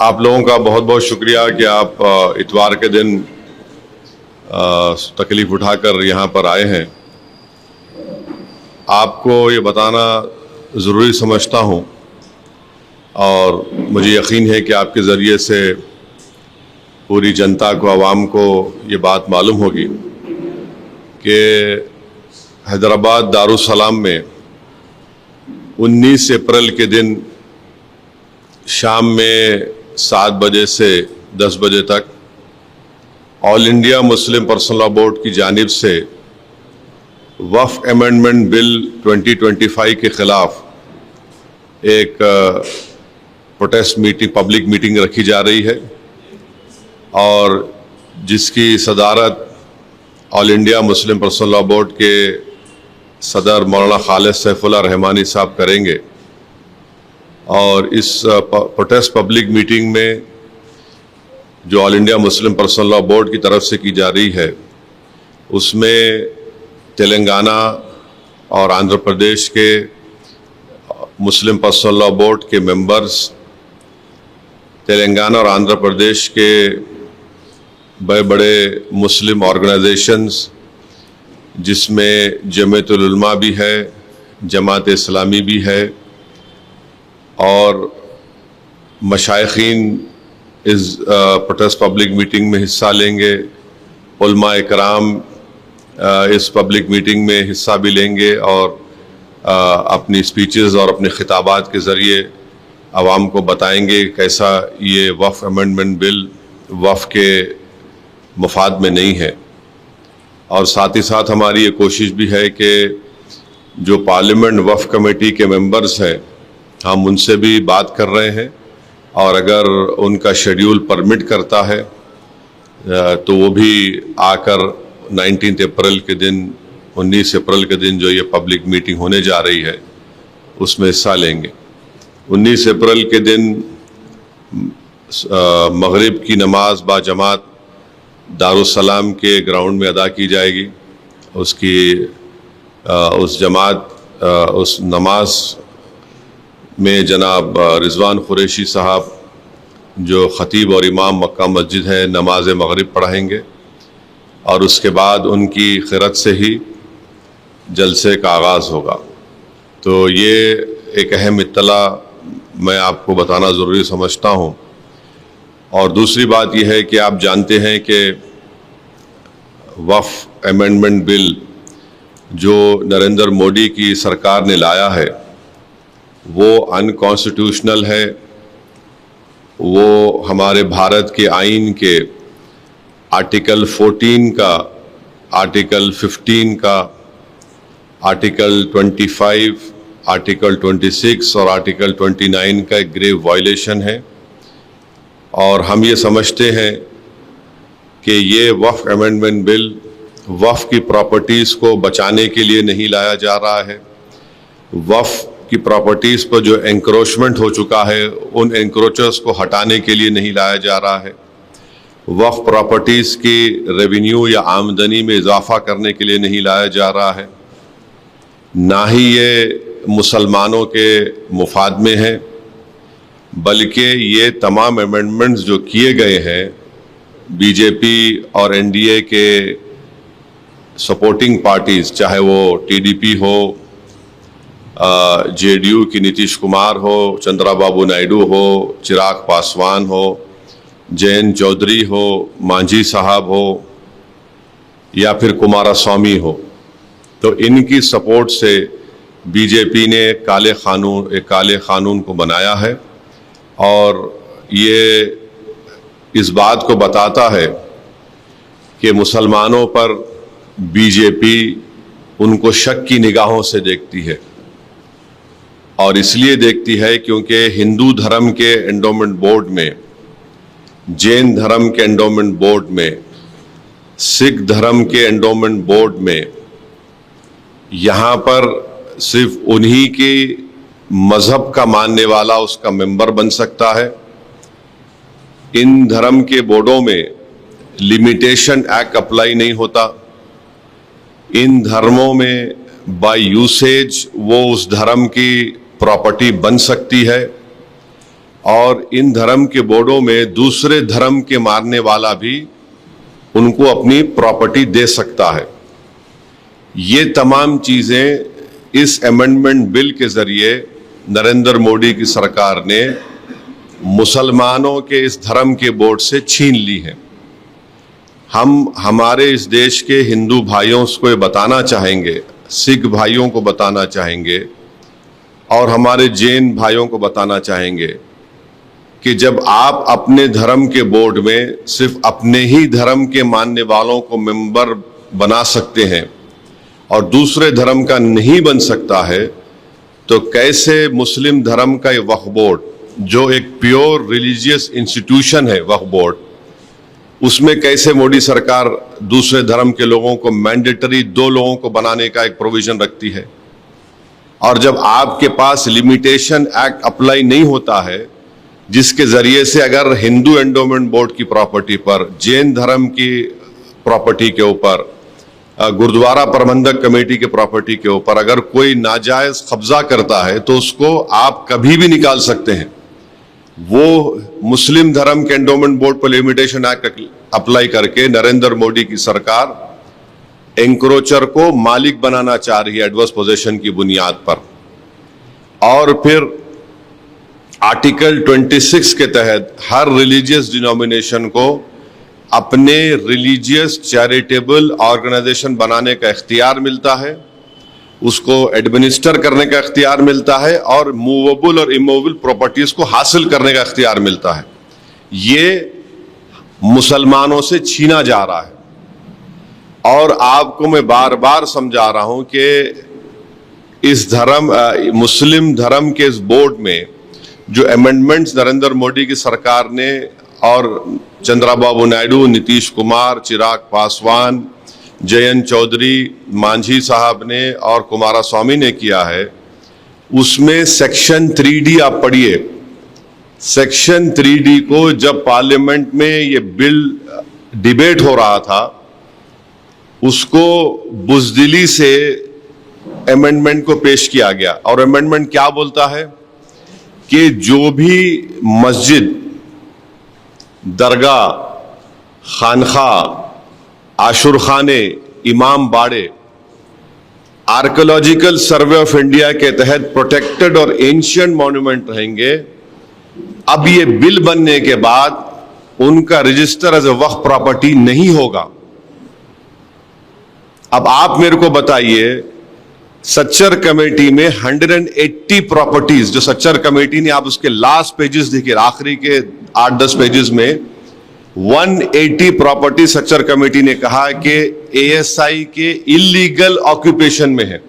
आप लोगों का बहुत बहुत शुक्रिया कि आप इतवार के दिन तकलीफ उठाकर यहाँ पर आए हैं। आपको ये बताना ज़रूरी समझता हूँ और मुझे यकीन है कि आपके ज़रिए से पूरी जनता को, आवाम को ये बात मालूम होगी कि हैदराबाद दारुस्सलाम में 19 अप्रैल के दिन शाम में 7 बजे से 10 बजे तक all India Muslim personal law board की जानिब से वक्फ अमेंडमेंट बिल 2025 के ख़िलाफ़ एक प्रोटेस्ट मीटिंग, पब्लिक मीटिंग रखी जा रही है और जिसकी सदारत all India Muslim personal law board के सदर मौलाना खालिद सैफुल्लाह रहमानी साहब करेंगे। और इस प्रोटेस्ट पब्लिक मीटिंग में जो all India Muslim personal law board की तरफ से की जा रही है उसमें तेलंगाना और आंध्र प्रदेश के मुस्लिम पर्सनल लॉ बोर्ड के मेंबर्स, तेलंगाना और आंध्र प्रदेश के बड़े बड़े मुस्लिम ऑर्गेनाइजेशंस जिसमें जमीयतुल उलमा भी है, जमात इस्लामी भी है और मशाइखीन इस प्रोटेस्ट पब्लिक मीटिंग में हिस्सा लेंगे। उलमा इकराम इस पब्लिक मीटिंग में हिस्सा भी लेंगे और अपनी स्पीचेस और अपने खिताबात के ज़रिए आवाम को बताएंगे कैसा ये वक्फ अमेंडमेंट बिल वक्फ के मुफाद में नहीं है। और साथ ही साथ हमारी ये कोशिश भी है कि जो पार्लियामेंट वक्फ कमेटी के मेंबर्स हैं हम उनसे भी बात कर रहे हैं और अगर उनका शेड्यूल परमिट करता है तो वो भी आकर 19 अप्रैल के दिन, 19 अप्रैल के दिन जो ये पब्लिक मीटिंग होने जा रही है उसमें हिस्सा लेंगे। 19 अप्रैल के दिन मगरिब की नमाज बाजमात दारुस्सलाम के ग्राउंड में अदा की जाएगी। उस नमाज में जनाब रिजवान कुरैशी साहब जो ख़तीब और इमाम मक्का मस्जिद है नमाज मगरिब पढ़ाएंगे और उसके बाद उनकी क़िरत से ही जलसे का आगाज़ होगा। तो ये एक अहम इत्तला मैं आपको बताना ज़रूरी समझता हूँ। और दूसरी बात यह है कि आप जानते हैं कि वक्फ अमेंडमेंट बिल जो नरेंद्र मोदी की सरकार ने लाया है वो अनकॉन्स्टिट्यूशनल है। वो हमारे भारत के आइन के आर्टिकल 14 का, आर्टिकल 15 का, आर्टिकल 25, आर्टिकल 26 और आर्टिकल 29 का एक ग्रेव वायलेशन है। और हम ये समझते हैं कि ये वक्फ अमेंडमेंट बिल वक्फ की प्रॉपर्टीज़ को बचाने के लिए नहीं लाया जा रहा है। वक्फ की प्रॉपर्टीज़ पर जो एंक्रोचमेंट हो चुका है उन एंक्रोचर्स को हटाने के लिए नहीं लाया जा रहा है। वक्फ प्रॉपर्टीज़ की रेवेन्यू या आमदनी में इजाफा करने के लिए नहीं लाया जा रहा है। ना ही ये मुसलमानों के मुफाद में है, बल्कि ये तमाम अमेंडमेंट्स जो किए गए हैं बीजेपी और एनडीए के सपोर्टिंग पार्टीज़, चाहे वो टीडीपी हो, जेडीयू की नीतीश कुमार हो, चंद्राबाबू नायडू हो, चिराग पासवान हो, जयंत चौधरी हो, मांझी साहब हो या फिर कुमारस्वामी हो, तो इनकी सपोर्ट से बीजेपी ने एक काले कानून को बनाया है। और ये इस बात को बताता है कि मुसलमानों पर बीजेपी उनको शक की निगाहों से देखती है और इसलिए देखती है क्योंकि हिंदू धर्म के एंडोमेंट बोर्ड में, जैन धर्म के एंडोमेंट बोर्ड में, सिख धर्म के एंडोमेंट बोर्ड में यहाँ पर सिर्फ उन्हीं की मजहब का मानने वाला उसका मेंबर बन सकता है। इन धर्म के बोर्डों में लिमिटेशन एक्ट अप्लाई नहीं होता। इन धर्मों में बाय यूसेज वो उस धर्म की प्रॉपर्टी बन सकती है। और इन धर्म के बोर्डों में दूसरे धर्म के मानने वाला भी उनको अपनी प्रॉपर्टी दे सकता है। ये तमाम चीज़ें इस अमेंडमेंट बिल के ज़रिए नरेंद्र मोदी की सरकार ने मुसलमानों के इस धर्म के बोर्ड से छीन ली है। हम हमारे इस देश के हिंदू भाइयों को ये बताना चाहेंगे, सिख भाइयों को बताना चाहेंगे और हमारे जैन भाइयों को बताना चाहेंगे कि जब आप अपने धर्म के बोर्ड में सिर्फ अपने ही धर्म के मानने वालों को मेंबर बना सकते हैं और दूसरे धर्म का नहीं बन सकता है, तो कैसे मुस्लिम धर्म का ये वक्फ बोर्ड, जो एक प्योर रिलीजियस इंस्टीट्यूशन है वक्फ बोर्ड, उसमें कैसे मोदी सरकार दूसरे धर्म के लोगों को मैंडेटरी 2 लोगों को बनाने का एक प्रोविजन रखती है। और जब आपके पास लिमिटेशन एक्ट अप्लाई नहीं होता है, जिसके जरिए से अगर हिंदू एंडोमेंट बोर्ड की प्रॉपर्टी पर, जैन धर्म की प्रॉपर्टी के ऊपर, गुरुद्वारा प्रबंधक कमेटी के प्रॉपर्टी के ऊपर अगर कोई नाजायज कब्जा करता है तो उसको आप कभी भी निकाल सकते हैं। वो मुस्लिम धर्म के एंडोमेंट बोर्ड पर लिमिटेशन एक्ट अप्लाई करके नरेंद्र मोदी की सरकार एंक्रोचर को मालिक बनाना चाह रही है एडवर्स पोजीशन की बुनियाद पर। और फिर आर्टिकल 26 के तहत हर रिलीजियस डिनोमिनेशन को अपने रिलीजियस चैरिटेबल ऑर्गेनाइजेशन बनाने का इख्तियार मिलता है, उसको एडमिनिस्टर करने का इख्तियार मिलता है और मूवेबल और इमूवेबल प्रॉपर्टीज को हासिल करने का इख्तियार मिलता है। ये मुसलमानों से छीना जा रहा है। और आपको मैं बार बार समझा रहा हूं कि इस मुस्लिम धर्म के इस बोर्ड में जो अमेंडमेंट्स नरेंद्र मोदी की सरकार ने और चंद्रबाबू नायडू, नीतीश कुमार, चिराग पासवान, जयंत चौधरी, मांझी साहब ने और कुमारस्वामी ने किया है, उसमें सेक्शन 3D आप पढ़िए। सेक्शन 3D को जब पार्लियामेंट में ये बिल डिबेट हो रहा था, उसको बुज़दिली से अमेंडमेंट को पेश किया गया। और अमेंडमेंट क्या बोलता है कि जो भी मस्जिद, दरगाह, खानखा, आशुरखाने, इमाम बाड़े आर्कियोलॉजिकल सर्वे ऑफ इंडिया के तहत प्रोटेक्टेड और एंशिएंट मॉन्यूमेंट रहेंगे। अब ये बिल बनने के बाद उनका register as a waqf property नहीं होगा। अब आप मेरे को बताइए, सच्चर कमेटी में 180 प्रॉपर्टीज, जो सच्चर कमेटी ने, आप उसके लास्ट पेजेस देखिए, आखिरी के 8-10 पेजेस में 180 प्रॉपर्टी सच्चर कमेटी ने कहा कि एएसआई के इलीगल ऑक्यूपेशन में है।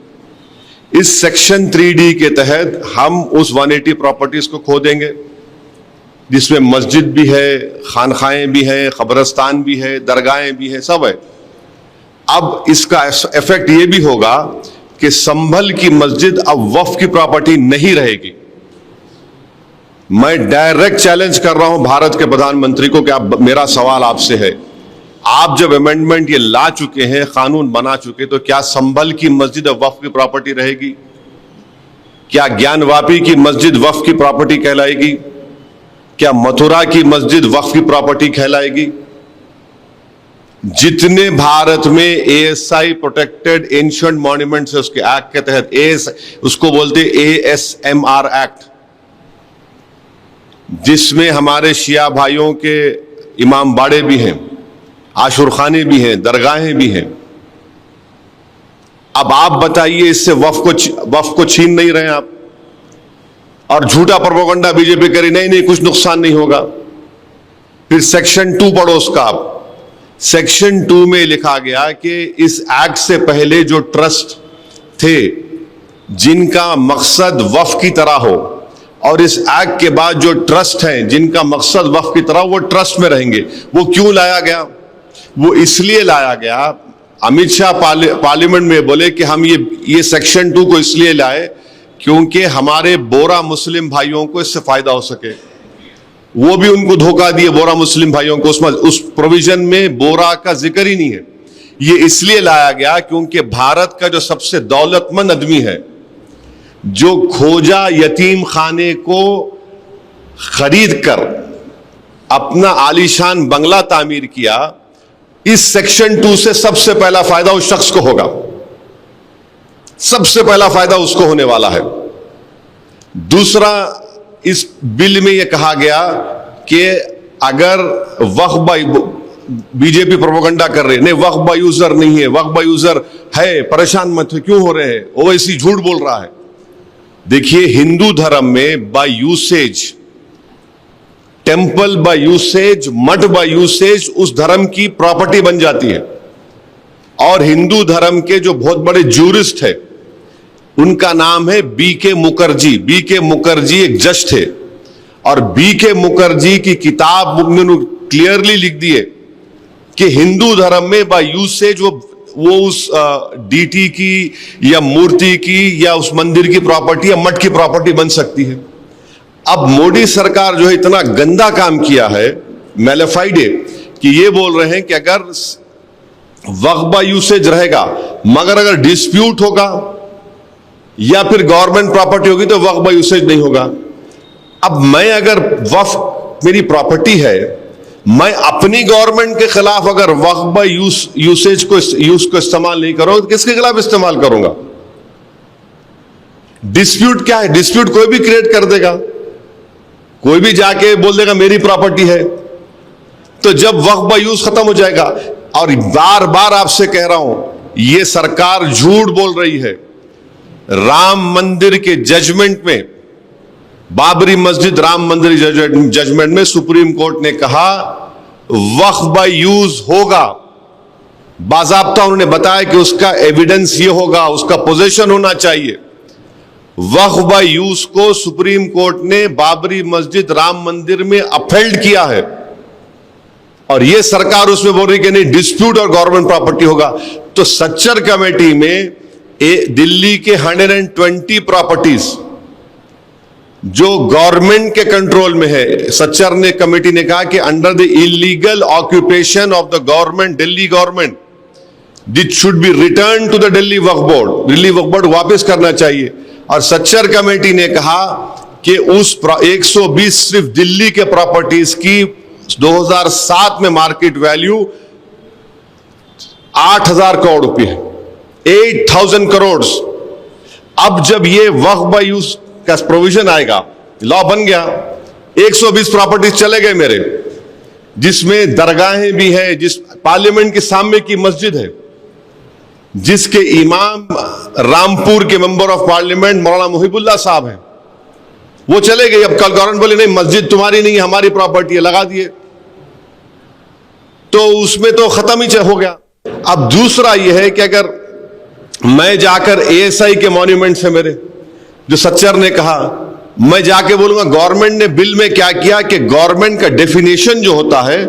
इस सेक्शन 3D के तहत हम उस 180 प्रॉपर्टीज को खो देंगे, जिसमें मस्जिद भी है, खानखाएं भी है, कब्रिस्तान भी है, दरगाहें भी है, सब है। अब इसका इफेक्ट ये भी होगा कि संभल की मस्जिद अब वक्फ की प्रॉपर्टी नहीं रहेगी। मैं डायरेक्ट चैलेंज कर रहा हूं भारत के प्रधानमंत्री को कि आप, मेरा सवाल आपसे है, आप जब अमेंडमेंट ये ला चुके हैं, कानून बना चुके, तो क्या संभल की मस्जिद अब वक्फ की प्रॉपर्टी रहेगी? क्या ज्ञानवापी की मस्जिद वक्फ की प्रॉपर्टी कहलाएगी? क्या मथुरा की मस्जिद वक्फ की प्रॉपर्टी कहलाएगी? जितने भारत में एएसआई प्रोटेक्टेड एंशिएंट मॉन्यूमेंट्स है, उसके एक्ट के तहत उसको बोलते ASMR एक्ट, जिसमें हमारे शिया भाइयों के इमाम बाड़े भी हैं, आशुरखाने भी हैं, दरगाहें भी हैं। अब आप बताइए, इससे वक्फ को छीन नहीं रहे आप, और झूठा प्रोपेगेंडा बीजेपी करी, नहीं कुछ नुकसान नहीं होगा। फिर सेक्शन 2 पढ़ो उसका आप। सेक्शन 2 में लिखा गया कि इस एक्ट से पहले जो ट्रस्ट थे जिनका मकसद वक्फ की तरह हो, और इस एक्ट के बाद जो ट्रस्ट हैं जिनका मकसद वक्फ की तरह, वो ट्रस्ट में रहेंगे। वो क्यों लाया गया? वो इसलिए लाया गया, अमित शाह पार्लियामेंट में बोले कि हम ये सेक्शन 2 को इसलिए लाए क्योंकि हमारे बोरा मुस्लिम भाइयों को इससे फायदा हो सके। वो भी उनको धोखा दिए बोरा मुस्लिम भाइयों को, उस प्रोविजन में बोरा का जिक्र ही नहीं है। ये इसलिए लाया गया क्योंकि भारत का जो सबसे दौलतमंद आदमी है, जो खोजा यतीम खाने को खरीद कर अपना आलीशान बंगला तामीर किया, इस सेक्शन 2 से सबसे पहला फायदा उस शख्स को होगा, सबसे पहला फायदा उसको होने वाला है। दूसरा, इस बिल में यह कहा गया कि अगर वक्फ बीजेपी प्रोपेगेंडा कर रहे, नहीं वक्फ बाय यूजर नहीं है, वक्फ बाय यूजर है, परेशान मत हो, क्यों हो रहे हैं, ओवैसी झूठ बोल रहा है। देखिए, हिंदू धर्म में by usage, temple by usage, मठ बाय यूसेज उस धर्म की प्रॉपर्टी बन जाती है। और हिंदू धर्म के जो बहुत बड़े जूरिस्ट है, उनका नाम है बीके मुखर्जी। बीके मुखर्जी एक जज थे, और बीके मुखर्जी की किताब उन्होंने क्लियरली लिख दिए कि हिंदू धर्म में बाय यूसेज वो उस डीटी की या मूर्ति की या उस मंदिर की प्रॉपर्टी या मठ की प्रॉपर्टी बन सकती है। अब मोदी सरकार जो है इतना गंदा काम किया है, मैलिफाइड है, कि ये बोल रहे हैं कि अगर वक्फ बाय यूसेज रहेगा, मगर अगर डिस्प्यूट होगा या फिर गवर्नमेंट प्रॉपर्टी होगी तो वक्फ बाय यूसेज नहीं होगा। अब मैं अगर वक्फ मेरी प्रॉपर्टी है, मैं अपनी गवर्नमेंट के खिलाफ अगर वक्फ बाय यूसेज को इस्तेमाल नहीं करूंगा तो किसके खिलाफ इस्तेमाल करूंगा? डिस्प्यूट क्या है? डिस्प्यूट कोई भी क्रिएट कर देगा, कोई भी जाके बोल देगा मेरी प्रॉपर्टी है, तो जब वक्फ बाय यूज खत्म हो जाएगा। और बार बार आपसे कह रहा हूं, यह सरकार झूठ बोल रही है। राम मंदिर के जजमेंट में, बाबरी मस्जिद राम मंदिर जजमेंट में सुप्रीम कोर्ट ने कहा वक्फ बाय यूज होगा, बाज़ाब्ता उन्होंने बताया कि उसका एविडेंस ये होगा, उसका पोजीशन होना चाहिए। वक्फ बाय यूज को सुप्रीम कोर्ट ने बाबरी मस्जिद राम मंदिर में अपहेल्ड किया है, और यह सरकार उसमें बोल रही कि नहीं डिस्प्यूट और गवर्नमेंट प्रॉपर्टी होगा। तो सच्चर कमेटी में दिल्ली के 120 प्रॉपर्टीज जो गवर्नमेंट के कंट्रोल में है, सच्चर ने कमेटी ने कहा कि under the illegal occupation of the government, Delhi government, this should be return to the Delhi Waqf board, Delhi Waqf board वापस करना चाहिए। और सच्चर कमेटी ने कहा कि उस 120 सिर्फ दिल्ली के प्रॉपर्टीज की 2007 में मार्केट वैल्यू 8,000 करोड़ रुपए है, 8,000 करोड़। अब जब ये वक्फ बाय यूज का प्रोविजन आएगा, लॉ बन गया, 120 प्रॉपर्टीज चले गए मेरे, जिसमें दरगाहें भी है, जिस पार्लियामेंट के सामने की मस्जिद है, जिसके इमाम रामपुर के मेंबर ऑफ पार्लियामेंट मौलाना मुहिबुल्लाह साहब हैं, वो चले गए। अब कल गवर्नमेंट बोले नहीं मस्जिद तुम्हारी नहीं, हमारी प्रॉपर्टी है, लगा दिए, तो उसमें तो खत्म ही हो गया। अब दूसरा यह है कि अगर मैं जाकर एएसआई के मॉन्यूमेंट से मेरे, जो सच्चर ने कहा, मैं जाके बोलूंगा गवर्नमेंट ने बिल में क्या किया कि गवर्नमेंट का डेफिनेशन जो होता है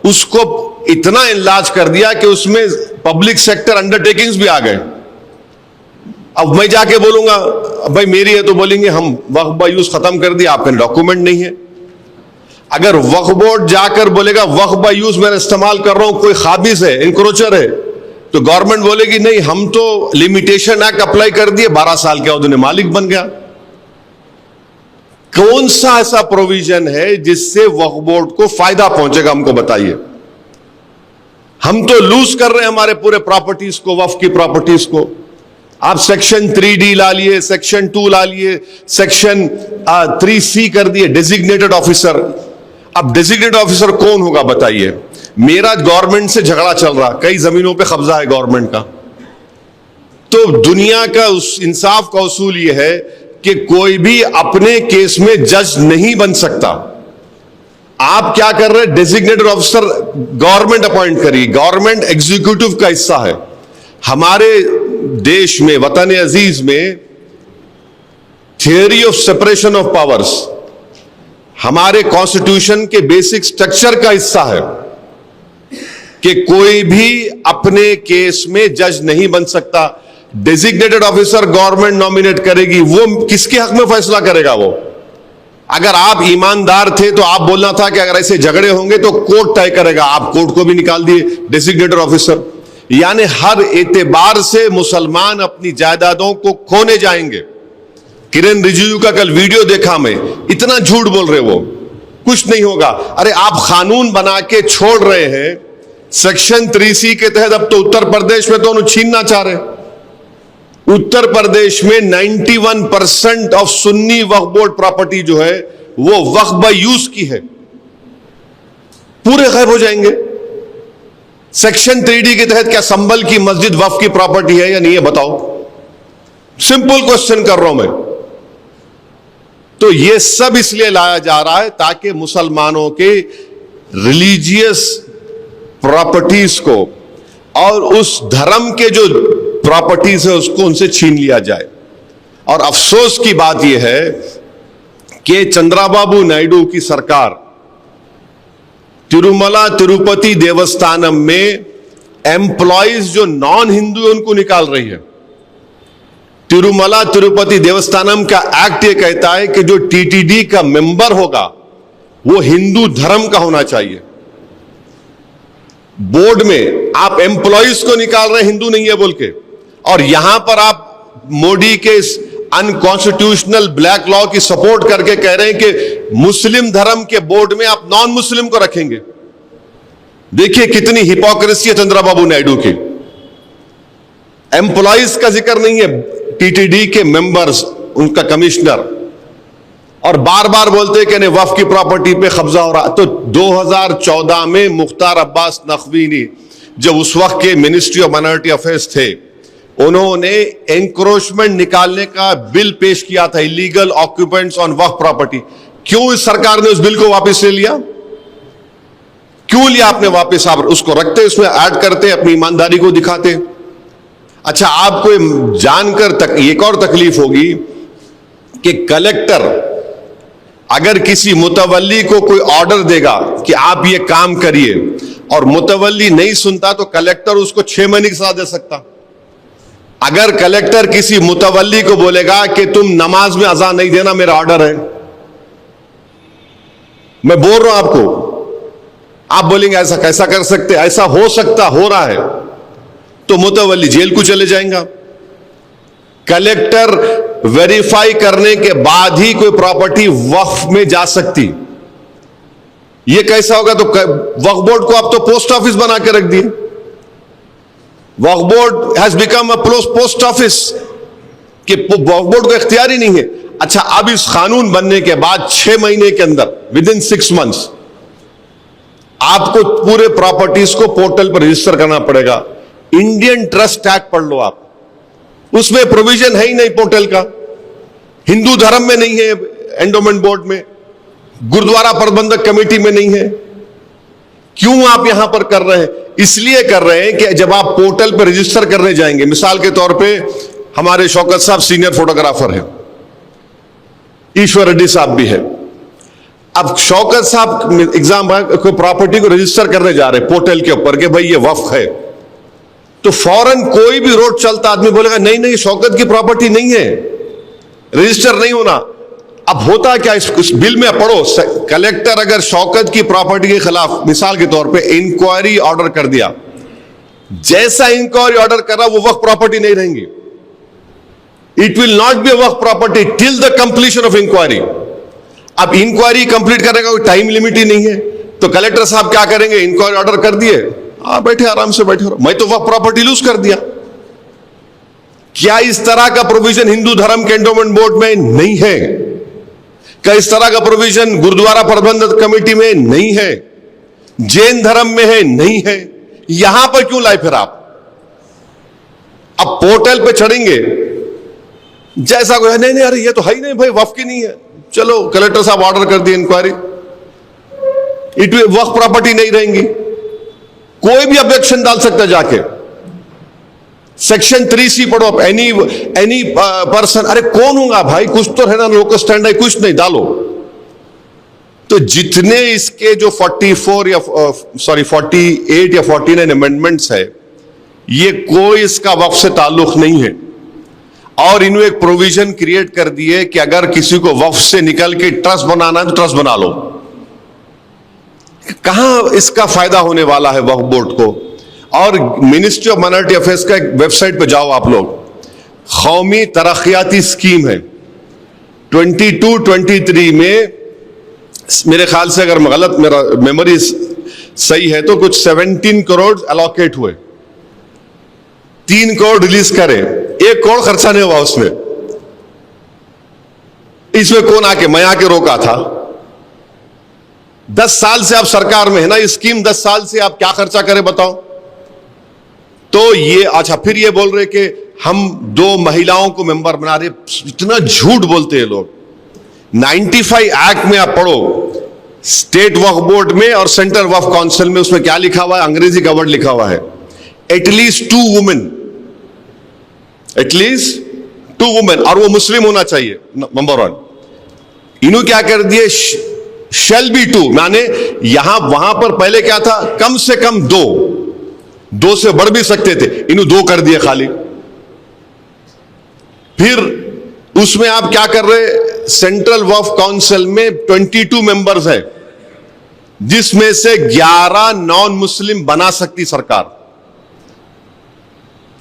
उसको इतना इनलार्ज कर दिया कि उसमें पब्लिक सेक्टर अंडरटेकिंग्स भी आ गए। अब मैं जाके बोलूंगा भाई मेरी है, तो बोलेंगे हम वक्फ बाय यूज खत्म कर दिया, आपके डॉक्यूमेंट नहीं है। अगर वक्फ बोर्ड जाकर बोलेगा वक्फ बाय यूज मैं इस्तेमाल कर रहा हूं, कोई खाबिज है, इंक्रोचर है, तो गवर्नमेंट बोलेगी नहीं हम तो लिमिटेशन एक्ट अप्लाई कर दिए, 12 साल के बाद उन्हें मालिक बन गया। कौन सा ऐसा प्रोविजन है जिससे वक्फ बोर्ड को फायदा पहुंचेगा, हमको बताइए। हम तो लूज कर रहे हैं हमारे पूरे प्रॉपर्टीज को, वक्फ की प्रॉपर्टीज को। आप सेक्शन 3D ला लिए, सेक्शन 2 ला लिए, सेक्शन 3C कर दिए, डेजिग्नेटेड ऑफिसर। अब डेजिग्नेटेड ऑफिसर कौन होगा बताइए? मेरा गवर्नमेंट से झगड़ा चल रहा, कई जमीनों पे कब्जा है गवर्नमेंट का, तो दुनिया का इंसाफ का उसूल यह है कि कोई भी अपने केस में जज नहीं बन सकता। आप क्या कर रहे हैं? डेजिग्नेटेड ऑफिसर गवर्नमेंट अपॉइंट करिए, गवर्नमेंट एग्जीक्यूटिव का हिस्सा है। हमारे देश में, वतन अजीज में, theory of separation of powers हमारे कॉन्स्टिट्यूशन के बेसिक स्ट्रक्चर का हिस्सा है कि कोई भी अपने केस में जज नहीं बन सकता। डेजिग्नेटेड ऑफिसर गवर्नमेंट नॉमिनेट करेगी, वो किसके हक में फैसला करेगा? वो अगर आप ईमानदार थे तो आप बोलना था कि अगर ऐसे झगड़े होंगे तो कोर्ट तय करेगा, आप कोर्ट को भी निकाल दिए डेजिग्नेटेड ऑफिसर। यानी हर एतबार से मुसलमान अपनी जायदादों को खोने जाएंगे। किरण रिजिजू का कल वीडियो देखा मैं, इतना झूठ बोल रहे वो। कुछ नहीं होगा। अरे आप कानून बना के छोड़ रहे हैं सेक्शन 3C के तहत। अब तो उत्तर प्रदेश में तो उन्हें छीनना चाह रहे हैं। उत्तर प्रदेश में 91% of Sunni Waqf board property जो है वो वक्फ बाय यूज की है, पूरे गायब हो जाएंगे। सेक्शन 3D के तहत क्या संभल की मस्जिद वक्फ की प्रॉपर्टी है या नहीं है, बताओ? सिंपल क्वेश्चन कर रहा हूं मैं। तो ये सब इसलिए लाया जा रहा है ताकि मुसलमानों के रिलीजियस प्रॉपर्टीज को और उस धर्म के जो प्रॉपर्टीज है उसको उनसे छीन लिया जाए। और अफसोस की बात यह है कि चंद्राबाबू नायडू की सरकार तिरुमला तिरुपति देवस्थानम में एम्प्लॉयज जो नॉन हिंदू है उनको निकाल रही है। तिरुमला तिरुपति देवस्थानम का एक्ट ये कहता है कि जो टीटीडी का मेंबर होगा वो हिंदू धर्म का होना चाहिए। बोर्ड में आप एम्प्लॉयज को निकाल रहे हैं हिंदू नहीं है बोल के, और यहां पर आप मोदी के इस अनकॉन्स्टिट्यूशनल ब्लैक लॉ की सपोर्ट करके कह रहे हैं कि मुस्लिम धर्म के बोर्ड में आप नॉन मुस्लिम को रखेंगे। देखिए कितनी हिपोक्रेसी है चंद्रबाबू नायडू की। एम्प्लॉयज का जिक्र नहीं है, टीटीडी के मेंबर्स, उनका कमिश्नर, और बार बार बोलते हैं कि नहीं वक्फ की प्रॉपर्टी पे कब्जा हो रहा। तो 2014 में मुख्तार अब्बास नकवी ने जब उस वक्त के मिनिस्ट्री ऑफ माइनॉरिटी अफेयर्स थे, उन्होंने एंक्रोचमेंट निकालने का बिल पेश किया था, illegal occupants on Waqf property. क्यों इस सरकार ने उस बिल को वापस ले लिया? क्यों लिया आपने वापस? आप उसको रखते, उसमें ऐड करते, अपनी ईमानदारी को दिखाते। अच्छा, आपको जानकर एक और तकलीफ होगी कि कलेक्टर अगर किसी मुतवल्ली को कोई ऑर्डर देगा कि आप ये काम करिए और मुतवल्ली नहीं सुनता तो कलेक्टर उसको 6 महीने की सजा दे सकता। अगर कलेक्टर किसी मुतवल्ली को बोलेगा कि तुम नमाज में अज़ान नहीं देना, मेरा ऑर्डर है, मैं बोल रहा हूं आपको, आप बोलेंगे ऐसा कैसा कर सकते, ऐसा हो सकता, हो रहा है, तो मुतवल्ली जेल को चले जाएगा। कलेक्टर वेरीफाई करने के बाद ही कोई प्रॉपर्टी वक्फ में जा सकती। यह कैसा होगा? तो वक्फ बोर्ड को आप तो पोस्ट ऑफिस बना के रख दिए। Waqf board has become a post office कि वक्फ बोर्ड को इख्तियार ही नहीं है। अच्छा, अब इस कानून बनने के बाद 6 महीने के अंदर, विद इन 6 मंथ्स, आपको पूरे प्रॉपर्टीज को पोर्टल पर रजिस्टर करना पड़ेगा। इंडियन ट्रस्ट एक्ट पढ़ लो आप, उसमें प्रोविजन है ही नहीं पोर्टल का। हिंदू धर्म में नहीं है, एंडोमेंट बोर्ड में, गुरुद्वारा प्रबंधक कमेटी में नहीं है। क्यों आप यहां पर कर रहे हैं? इसलिए कर रहे हैं कि जब आप पोर्टल पर रजिस्टर करने जाएंगे, मिसाल के तौर पे हमारे शौकत साहब सीनियर फोटोग्राफर हैं, ईश्वर रेड्डी साहब भी है। अब शौकत साहब एग्जाम कोई प्रॉपर्टी को रजिस्टर करने जा रहे हैं पोर्टल के ऊपर कि भाई ये वक्फ है, तो फौरन कोई भी रोड चलता आदमी बोलेगा नहीं नहीं शौकत की प्रॉपर्टी नहीं है, रजिस्टर नहीं होना। अब होता क्या, इस बिल में पढ़ो, कलेक्टर अगर शौकत की प्रॉपर्टी के खिलाफ मिसाल के तौर पे इंक्वायरी ऑर्डर कर दिया, जैसा इंक्वायरी ऑर्डर कर रहा वो वक्फ प्रॉपर्टी नहीं रहेंगी। It will not be waqf property till the completion of inquiry. अब इंक्वायरी कंप्लीट करने का कोई टाइम लिमिट ही नहीं है, तो कलेक्टर साहब क्या करेंगे? इंक्वायरी ऑर्डर कर दिए, बैठे आराम से बैठे रहो, मैं तो वक्फ प्रॉपर्टी लूज कर दिया। क्या इस तरह का प्रोविजन हिंदू धर्म के एंडोमेंट बोर्ड में नहीं है? क्या इस तरह का प्रोविजन गुरुद्वारा प्रबंधक कमेटी में नहीं है? जैन धर्म में है? नहीं है। यहां पर क्यों लाए फिर आप? अब पोर्टल पे चढ़ेंगे, जैसा कोई नहीं नहीं अरे ये तो है ही नहीं भाई, वक्फ की नहीं है, चलो कलेक्टर साहब ऑर्डर कर दिए इंक्वायरी, इट वक्फ प्रॉपर्टी नहीं रहेंगी। कोई भी ऑब्जेक्शन डाल सकता है जाके। सेक्शन 3C पढ़ो आप, एनी पर्सन, अरे कौन होगा भाई, कुछ तो है ना, लोकल स्टैंड है, कुछ नहीं, डालो। तो जितने इसके जो 48 या 49 अमेंडमेंट्स है, ये कोई इसका वक्फ से ताल्लुक नहीं है। और इन्होंने एक प्रोविजन क्रिएट कर दिए कि अगर किसी को वक्फ से निकल के ट्रस्ट बनाना है तो ट्रस्ट बना लो। कहां इसका फायदा होने वाला है वक्फ बोर्ड को? और मिनिस्ट्री ऑफ माइनॉरिटी अफेयर्स का एक वेबसाइट पे जाओ आप लोग, कौमी तरक्याती स्कीम है, 22-23 में मेरे ख्याल से अगर गलत मेरा मेमोरी सही है तो कुछ 17 करोड़ अलॉकेट हुए, 3 करोड़ रिलीज करें, 1 करोड़ खर्चा नहीं हुआ उसमें। इसमें कौन आके, मैं आके रोका था। 10 साल से आप सरकार में है ना, स्कीम 10 साल से आप क्या खर्चा करें बताओ। तो ये अच्छा फिर ये बोल रहे कि हम 2 महिलाओं को मेंबर बना रहे, इतना झूठ बोलते हैं लोग। 95 एक्ट में आप पढ़ो, स्टेट वक्फ बोर्ड में और सेंट्रल वक्फ काउंसिल में, उसमें क्या लिखा हुआ है, अंग्रेजी का वर्ड लिखा हुआ है, एटलीस्ट 2 वुमेन, एटलीस्ट 2 वुमेन, और वो मुस्लिम होना चाहिए, नंबर 1। इन्होंने क्या कर दिए, शैल बी 2, माने यहां वहां पर पहले क्या था, कम से कम 2 से बढ़ भी सकते थे, इन्होंने 2 कर दिए खाली। फिर उसमें आप क्या कर रहे, सेंट्रल वक्फ काउंसिल में 22 मेंबर्स है, जिसमें से 11 नॉन मुस्लिम बना सकती सरकार।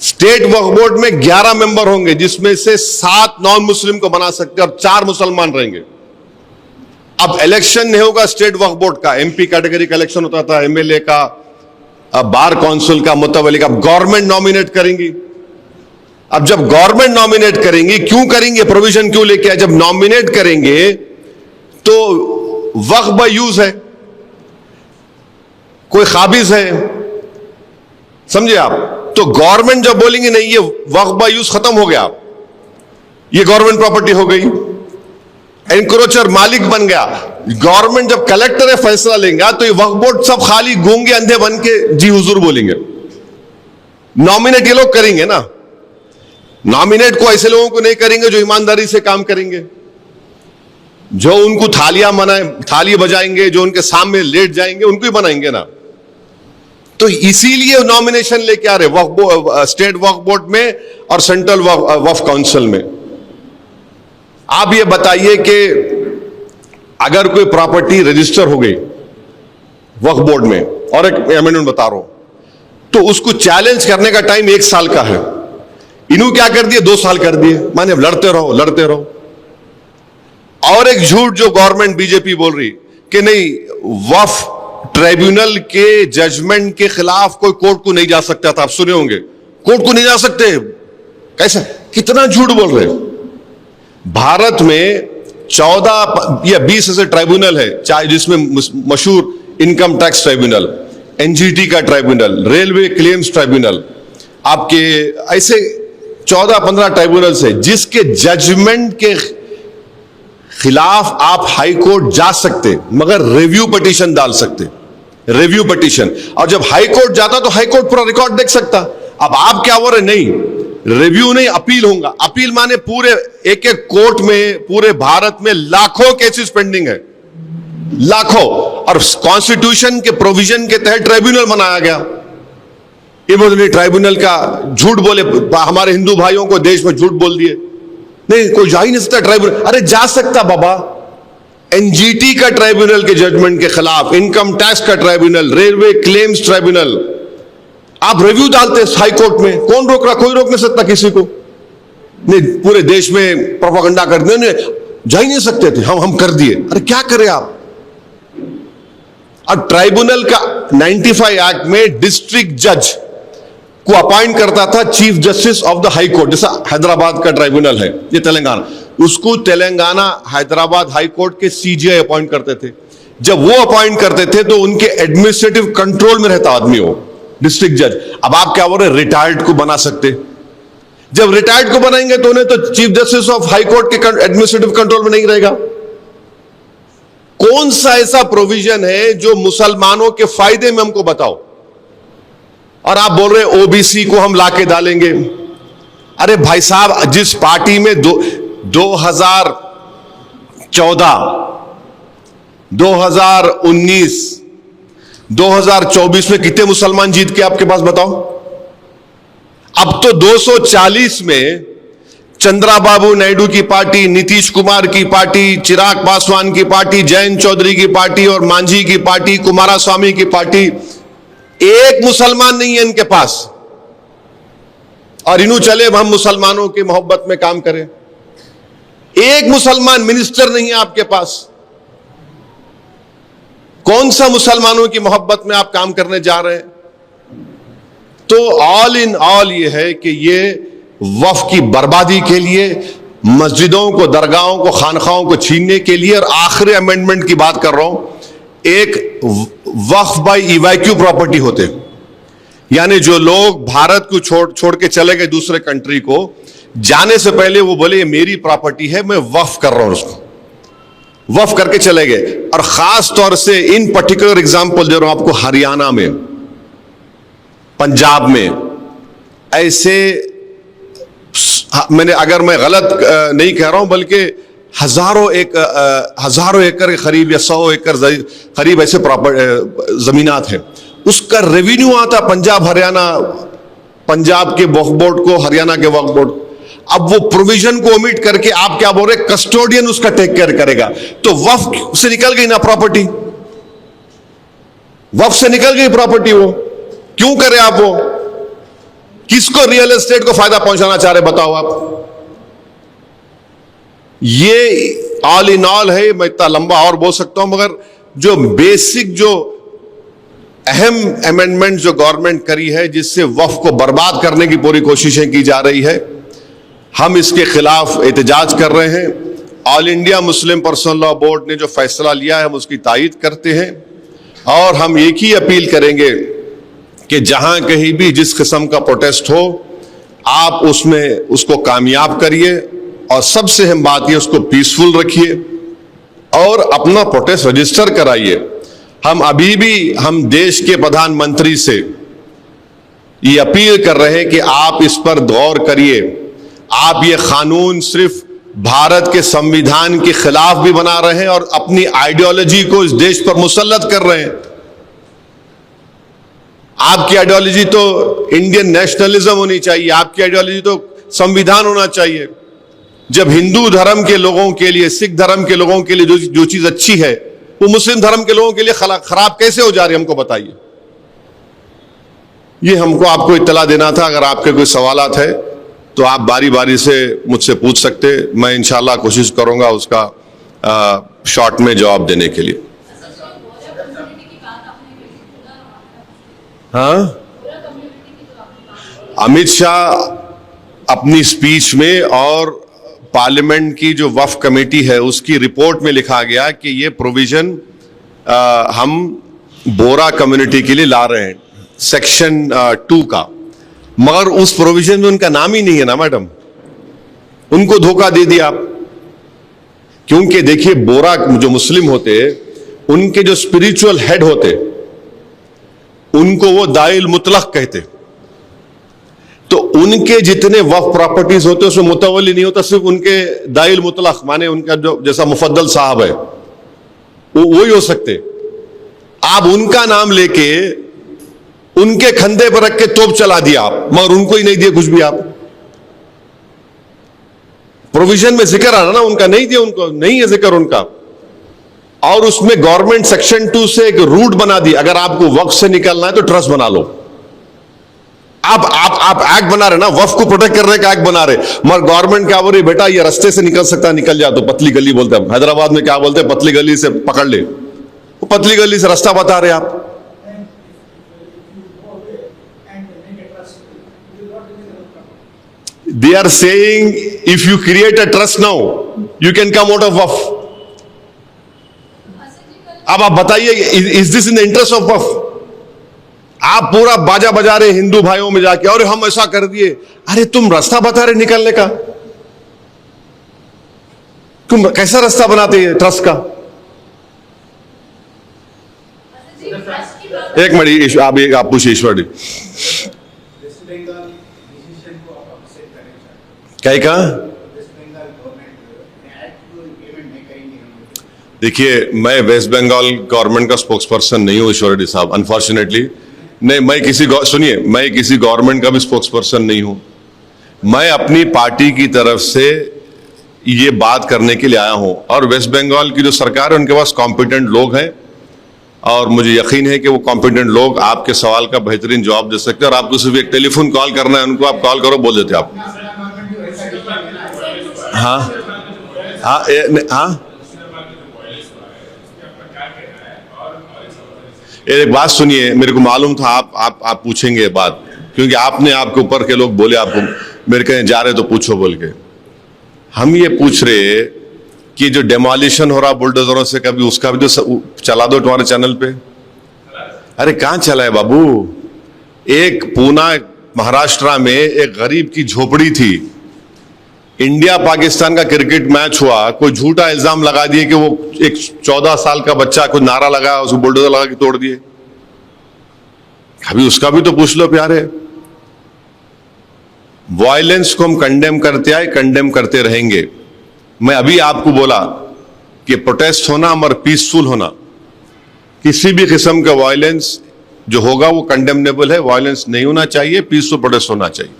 स्टेट वक्फ बोर्ड में 11 मेंबर होंगे, जिसमें से 7 नॉन मुस्लिम को बना सकते और 4 मुसलमान रहेंगे। अब इलेक्शन नहीं होगा स्टेट वक्फ बोर्ड का, एमपी कैटेगरी का इलेक्शन होता था, एमएलए का, बार काउंसिल का, मुतवल्ली का, गवर्नमेंट नॉमिनेट करेंगी। अब जब गवर्नमेंट नॉमिनेट करेंगी, क्यों करेंगे, प्रोविजन क्यों लेके आए, जब नॉमिनेट करेंगे तो वक्फ बाय यूज है, कोई काबिज है, समझे आप। तो गवर्नमेंट जब बोलेंगे नहीं ये वक्फ बाय यूज खत्म हो गया, ये गवर्नमेंट प्रॉपर्टी हो गई, एनक्रोचर मालिक बन गया, गवर्नमेंट जब कलेक्टर है फैसला लेंगे तो ये वक्फ बोर्ड सब खाली गूंगे अंधे बन के जी हुजूर बोलेंगे। नॉमिनेट ये लोग करेंगे ना, नॉमिनेट को ऐसे लोगों को नहीं करेंगे जो ईमानदारी से काम करेंगे, जो उनको थाली बजाएंगे, जो उनके सामने लेट जाएंगे, उनको ही बनाएंगे ना। तो इसीलिए नॉमिनेशन लेके आ रहे स्टेट वक्फ बोर्ड में और सेंट्रल वक्फ काउंसिल में। आप ये बताइए कि अगर कोई प्रॉपर्टी रजिस्टर हो गई वक्फ बोर्ड में, और एक अमेंडमेंट बता रहा हूं, तो उसको चैलेंज करने का टाइम 1 साल का है, इन्होंने क्या कर दिए 2 साल कर दिए, माने लड़ते रहो। और एक झूठ जो गवर्नमेंट बीजेपी बोल रही कि नहीं वक्फ ट्राइब्यूनल के जजमेंट के खिलाफ कोई कोर्ट को नहीं जा सकता था, आप सुने होंगे, कोर्ट को नहीं जा सकते, कैसे, कितना झूठ बोल रहे। भारत में 14 या 20 ऐसे ट्राइब्यूनल है, चाहे जिसमें मशहूर इनकम टैक्स ट्राइब्यूनल, एनजीटी का ट्राइब्यूनल, रेलवे क्लेम्स ट्राइब्यूनल, आपके ऐसे 14-15 ट्राइब्यूनल्स है, जिसके जजमेंट के खिलाफ आप हाई कोर्ट जा सकते, मगर रिव्यू पिटीशन डाल सकते, रिव्यू पिटीशन। और जब हाई कोर्ट जाता तो हाई कोर्ट पूरा रिकॉर्ड देख सकता। अब आप क्या बोल रहे, नहीं रिव्यू नहीं, अपील होगा। अपील माने पूरे एक कोर्ट में पूरे भारत में लाखों केसेस पेंडिंग है, लाखों, और कॉन्स्टिट्यूशन के प्रोविजन के तहत ट्राइब्यूनल बनाया गया। ये ट्राइब्यूनल का झूठ बोले, हमारे हिंदू भाइयों को देश में झूठ बोल दिए, नहीं कोई जा ही नहीं सकता ट्राइब्यूनल। अरे जा सकता बाबा, एनजीटी का ट्राइब्यूनल के जजमेंट के खिलाफ, इनकम टैक्स का ट्राइब्यूनल, रेलवे क्लेम्स ट्राइब्यूनल, आप रिव्यू डालते हाई कोर्ट में, कौन रोक रहा, कोई रोक नहीं सकता किसी को। नहीं पूरे देश में प्रोपेगेंडा कर दिए, जा ही नहीं सकते थे, हम कर दिए। अरे क्या करें आप। और ट्राइब्यूनल का 95 एक्ट में डिस्ट्रिक्ट जज को अपॉइंट करता था chief justice of the high court, जैसा हैदराबाद का ट्राइब्यूनल है, ये तेलंगाना, उसको तेलंगाना हैदराबाद हाई कोर्ट के सीजीआई अपॉइंट करते थे। जब वो अपॉइंट करते थे तो उनके एडमिनिस्ट्रेटिव कंट्रोल में रहता आदमी हो, डिस्ट्रिक्ट जज। अब आप क्या बोल रहे, रिटायर्ड को बना सकते, जब रिटायर्ड को बनाएंगे तो उन्हें तो chief justice of high court के एडमिनिस्ट्रेटिव कंट्रोल में नहीं रहेगा। कौन सा ऐसा प्रोविजन है जो मुसलमानों के फायदे में, हमको बताओ। और आप बोल रहे ओबीसी को हम लाके डालेंगे। अरे भाई साहब, जिस पार्टी में 2014, 2019, 2024 में कितने मुसलमान जीत के आपके पास बताओ। अब तो 240 में चंद्राबाबू नायडू की पार्टी, नीतीश कुमार की पार्टी, चिराग पासवान की पार्टी, जयंत चौधरी की पार्टी और मांझी की पार्टी, कुमारास्वामी की पार्टी, एक मुसलमान नहीं है इनके पास। और इन्हों चले हम मुसलमानों की मोहब्बत में काम करें। एक मुसलमान मिनिस्टर नहीं है आपके पास। कौन सा मुसलमानों की मोहब्बत में आप काम करने जा रहे हैं? तो ऑल इन ऑल ये है कि ये वक्फ की बर्बादी के लिए, मस्जिदों को, दरगाहों को, खानखाओं को छीनने के लिए, और आखिरी अमेंडमेंट की बात कर रहा हूं, एक वक्फ बाय इवैक्यू प्रॉपर्टी होते, यानी जो लोग भारत को छोड़ के चले गए दूसरे कंट्री को, जाने से पहले वो बोले ये मेरी प्रॉपर्टी है, मैं वक्फ कर रहा हूं, उसको वक्फ करके चले गए। और खास तौर से इन पर्टिकुलर एग्जांपल दे रहा हूं आपको, हरियाणा में, पंजाब में ऐसे, मैंने, अगर मैं गलत नहीं कह रहा हूं, बल्कि हजारों एकड़ के करीब या 100 एकड़ करीब ऐसे जमीनात हैं, उसका रेवेन्यू आता पंजाब हरियाणा, पंजाब के वक्फ बोर्ड को, हरियाणा के वक्फ बोर्ड। अब वो प्रोविजन को ओमिट करके आप क्या बोल रहे, कस्टोडियन उसका टेक केयर करेगा, तो वक्फ से निकल गई ना प्रॉपर्टी, वक्फ से निकल गई प्रॉपर्टी। वो क्यों करे आप? वो किसको रियल एस्टेट को फायदा पहुंचाना चाह रहे बताओ आप? ये ऑल इन ऑल है। मैं इतना लंबा और बोल सकता हूं, मगर जो बेसिक, जो अहम अमेंडमेंट जो गवर्नमेंट करी है, जिससे वक्फ को बर्बाद करने की पूरी कोशिशें की जा रही है, हम इसके खिलाफ एहतजाज कर रहे हैं। All India Muslim personal law board ने जो फैसला लिया है हम उसकी तायीद करते हैं, और हम एक ही अपील करेंगे कि जहां कहीं भी जिस किस्म का प्रोटेस्ट हो, आप उसमें उसको कामयाब करिए, और सबसे अहम बात यह, उसको पीसफुल रखिए और अपना प्रोटेस्ट रजिस्टर कराइए। हम अभी भी हम देश के प्रधानमंत्री से ये अपील कर रहे हैं कि आप इस पर गौर करिए। आप ये कानून सिर्फ भारत के संविधान के खिलाफ भी बना रहे हैं और अपनी आइडियोलॉजी को इस देश पर मुसल्लत कर रहे हैं। आपकी आइडियोलॉजी तो इंडियन नेशनलिज्म होनी चाहिए, आपकी आइडियोलॉजी तो संविधान होना चाहिए। जब हिंदू धर्म के लोगों के लिए, सिख धर्म के लोगों के लिए जो चीज अच्छी है, वो मुस्लिम धर्म के लोगों के लिए खराब कैसे हो जा रही है, हमको बताइए। ये हमको आपको इत्तला देना था। अगर आपके कोई सवालात है तो आप बारी बारी से मुझसे पूछ सकते, मैं इंशाल्लाह कोशिश करूंगा उसका शॉर्ट में जवाब देने के लिए। हाँ, अमित शाह अपनी स्पीच में और पार्लियामेंट की जो वक्फ कमेटी है उसकी रिपोर्ट में लिखा गया कि ये प्रोविजन हम बोरा कम्युनिटी के लिए ला रहे हैं, सेक्शन 2 का, मगर उस प्रोविजन में उनका नाम ही नहीं है ना मैडम। उनको धोखा दे दिया आप, क्योंकि देखिए बोरा जो मुस्लिम होते, उनके जो स्पिरिचुअल हेड होते, उनको वो दाइल मुतलक कहते। तो उनके जितने वक्फ प्रॉपर्टीज होते उसमें मुतवल्ली नहीं होता, सिर्फ उनके दाइल मुतलक, माने उनका जो जैसा मुफद्दल साहब है वो ही हो सकते। आप उनका नाम लेके उनके कंधे पर रख के तोप चला दिया आप, मगर उनको ही नहीं दिए कुछ भी। आप प्रोविजन में जिक्र आना ना, उनका नहीं दिया, उनको नहीं है जिक्र उनका। और उसमें गवर्नमेंट सेक्शन 2 से एक रूट बना दी, अगर आपको वक्फ से निकलना है तो ट्रस्ट बना लो। आप एक्ट बना रहे ना, वक्फ को प्रोटेक्ट करने का एक्ट बना रहे, मगर गवर्नमेंट क्या बोल रही, बेटा ये रास्ते से निकल सकता है, निकल जा। तो पतली गली बोलते हैं, हैदराबाद में क्या बोलते हैं, पतली गली से पकड़ ले। वो पतली गली से रास्ता बता रहे आप। They are saying if you create a trust now, you can come out of waqf. अब आप बताइए, is this in the interest of waqf? आप पूरा बाजा बजा रहे हिंदू भाइयों में जाके, और हम ऐसा कर दिए। अरे तुम रास्ता बता रहे निकलने का, तुम कैसा रास्ता बनाते हैं ट्रस्ट का? एक मिनट, आप पूछिए ईश्वर जी। क्या कहा? देखिए, मैं वेस्ट बंगाल गवर्नमेंट का स्पोक्स पर्सन नहीं हूं ईश्वर रेड्डी साहब, अनफॉर्चुनेटली। नहीं, मैं किसी गवर्नमेंट का भी स्पोक्स पर्सन नहीं हूं। मैं अपनी पार्टी की तरफ से ये बात करने के लिए आया हूं, और वेस्ट बंगाल की जो सरकार है उनके पास कॉम्पिटेंट लोग हैं, और मुझे यकीन है कि वो कॉम्पिटेंट लोग आपके सवाल का बेहतरीन जवाब दे सकते हैं। और आपको सिर्फ एक टेलीफोन कॉल करना है, उनको आप कॉल करो, बोल देते आप। हाँ हाँ हाँ, एक बात सुनिए, मेरे को मालूम था आप पूछेंगे बात, क्योंकि आपने आपके ऊपर के लोग बोले आपको मेरे कहीं जा रहे तो पूछो बोल के। हम ये पूछ रहे कि जो डेमोलिशन हो रहा बुलडोजरों से, कभी उसका भी तो चला दो तुम्हारे चैनल पे। अरे कहां चला है बाबू? एक पूना महाराष्ट्र में एक गरीब की झोपड़ी थी, इंडिया पाकिस्तान का क्रिकेट मैच हुआ, कोई झूठा इल्जाम लगा दिए कि वो एक 14 साल का बच्चा कुछ नारा लगा, उसको बुलडोजर लगा के तोड़ दिए। अभी उसका भी तो पूछ लो प्यारे। वायलेंस को हम कंडेम करते आए, कंडेम करते रहेंगे। मैं अभी आपको बोला कि प्रोटेस्ट होना और पीसफुल होना, किसी भी किस्म का वायलेंस जो होगा वो कंडेमनेबल है। वायलेंस नहीं होना चाहिए, पीसफुल प्रोटेस्ट होना चाहिए।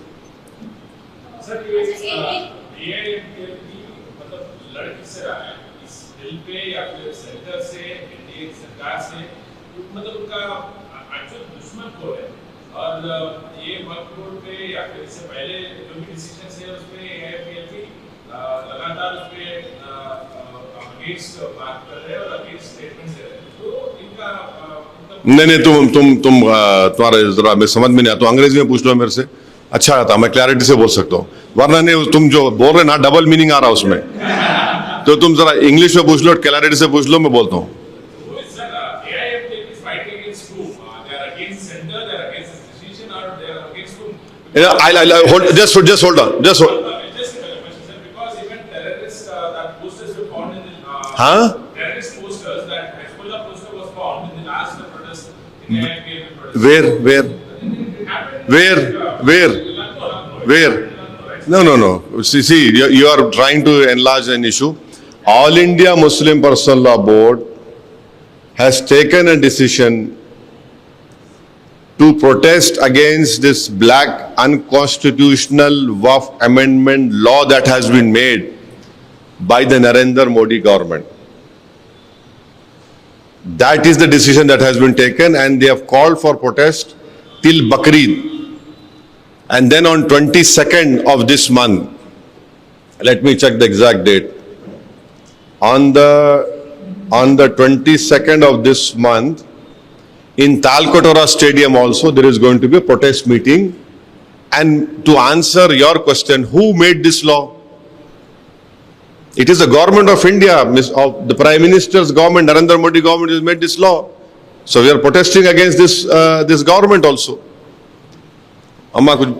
नहीं, तुम्हारा जरा मैं समझ में नहीं आता, अंग्रेजी में पूछ लो मेरे से, अच्छा आता, मैं क्लैरिटी से बोल सकता हूँ। वरना नहीं, तुम जो बोल रहे ना डबल मीनिंग आ रहा उसमें, तो तुम जरा इंग्लिश में पूछ लो, क्लैरिटी से पूछ लो, मैं बोलता हूँ। Just hold on. Huh? Where? No. See, you are trying to enlarge an issue. All India Muslim Personal Law Board has taken a decision to protest against this black unconstitutional Waqf amendment law that has been made by the Narendra Modi government. That is the decision that has been taken, and they have called for protest till Bakrid. And then on 22nd of this month, let me check the exact date. On the 22nd of this month, in Talkotora Stadium also there is going to be a protest meeting. And to answer your question, who made this law? It is the government of India, of the Prime Minister's government, Narendra Modi government has made this law. So we are protesting against this government also. Amma kuch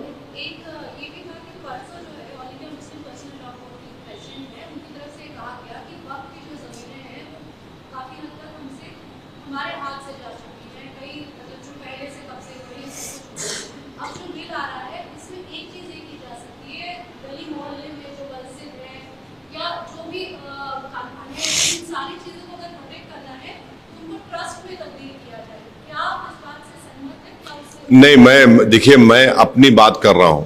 नहीं, देखिए मैं अपनी बात कर रहा हूं।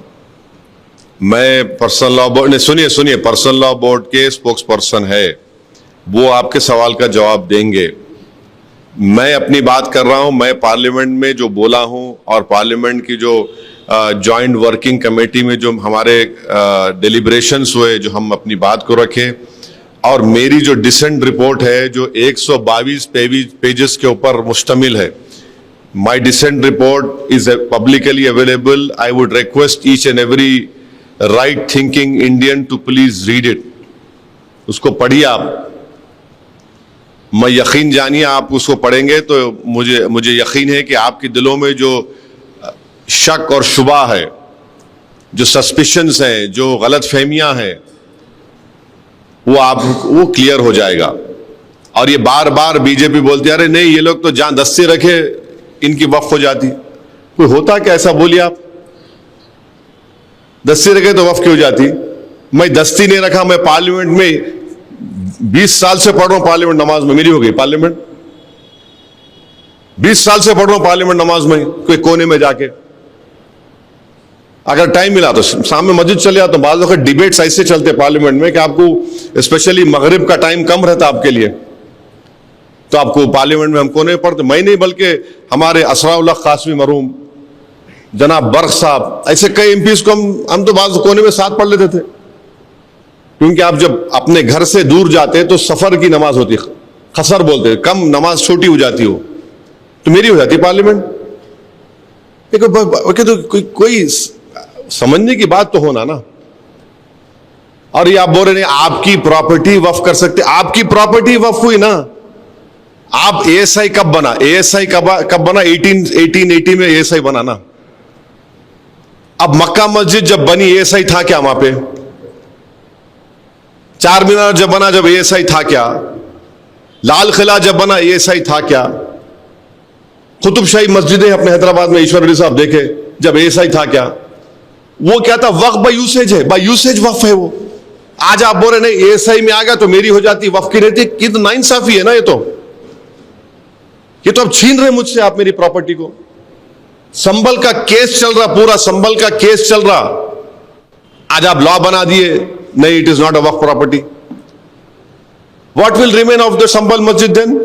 मैं personal law board, सुनिए, पर्सनल लॉ बोर्ड के स्पोक्स पर्सन है, वो आपके सवाल का जवाब देंगे। मैं अपनी बात कर रहा हूं। मैं पार्लियामेंट में जो बोला हूं और पार्लियामेंट की जो जॉइंट वर्किंग कमेटी में जो हमारे डिलिब्रेशंस हुए, जो हम अपनी बात को रखे, और मेरी जो डिसेंट रिपोर्ट है जो 122 पेजेस के ऊपर मुश्तमिल है, my dissent report is publicly available. I would request each and every right thinking Indian to please read it. उसको पढ़िए आप। मैं यकीन जानिए, आप उसको पढ़ेंगे तो मुझे यकीन है कि आपके दिलों में जो शक और शुबा है, जो सस्पिशंस हैं, जो गलत फहमियां हैं, वो क्लियर हो जाएगा। और ये बार बार बीजेपी बोलती है, अरे नहीं ये लोग तो जान दस्ती रखे इनकी वक्फ हो जाती। कोई होता क्या ऐसा? बोलिए आप। दस्ती रखे तो वक्फ क्यों जाती? मैं दस्ती नहीं रखा। मैं पार्लियामेंट में 20 साल से पढ़ रहा हूं, पार्लियामेंट नमाज में मेरी हो गई। पार्लियामेंट 20 साल से पढ़ रहा हूं पार्लियामेंट नमाज में, कोई कोने में जाके। अगर टाइम मिला तो सामने मस्जिद चले जाता हूं। बाज़ वक्त डिबेट्स ऐसे चलते पार्लियामेंट में कि आपको स्पेशली मगरिब का टाइम कम रहता आपके लिए, तो आपको पार्लियामेंट में हम कोने पढ़ते। मैं नहीं, बल्कि हमारे असराउल्लाह कासमी मरहूम, जनाब बर्क साहब, ऐसे कई एमपीज को हम तो बाज़ कोने में साथ पढ़ लेते थे। क्योंकि आप जब अपने घर से दूर जाते तो सफर की नमाज होती, खसर बोलते हैं, कम नमाज छोटी हो जाती हो तो मेरी हो जाती है पार्लियामेंट। तो कोई समझने की बात तो होना ना। और ये आप बोल रहे नहीं आपकी प्रॉपर्टी वक्फ कर सकते, आपकी प्रॉपर्टी वक्फ हुई ना। आप एएसआई कब बना, एएसआई कब बना, 1880 में एएसआई बना ना। अब मक्का मस्जिद जब बनी एएसआई था क्या वहां पे? चार मीनार जब बना जब एएसआई था क्या? लाल किला जब बना एएसआई था क्या? कुतुबशाही मस्जिदें अपने हैदराबाद में ईश्वर रेड्डी साहब देखे जब एएसआई था क्या? वो क्या था? वक्फ बाय यूसेज है, बाय यूसेज वक्फ है वो। आज आप बोल रहे नहीं एएसआई में आ गया तो मेरी हो जाती, वक्फ की रहती। ये तो नाइंसाफी है ना। ये तो अब छीन रहे मुझसे आप मेरी प्रॉपर्टी को। संभल का केस चल रहा, पूरा संभल का केस चल रहा, आज आप लॉ बना दिए नहीं, it is not a Waqf property. What will remain of the Sambhal masjid then?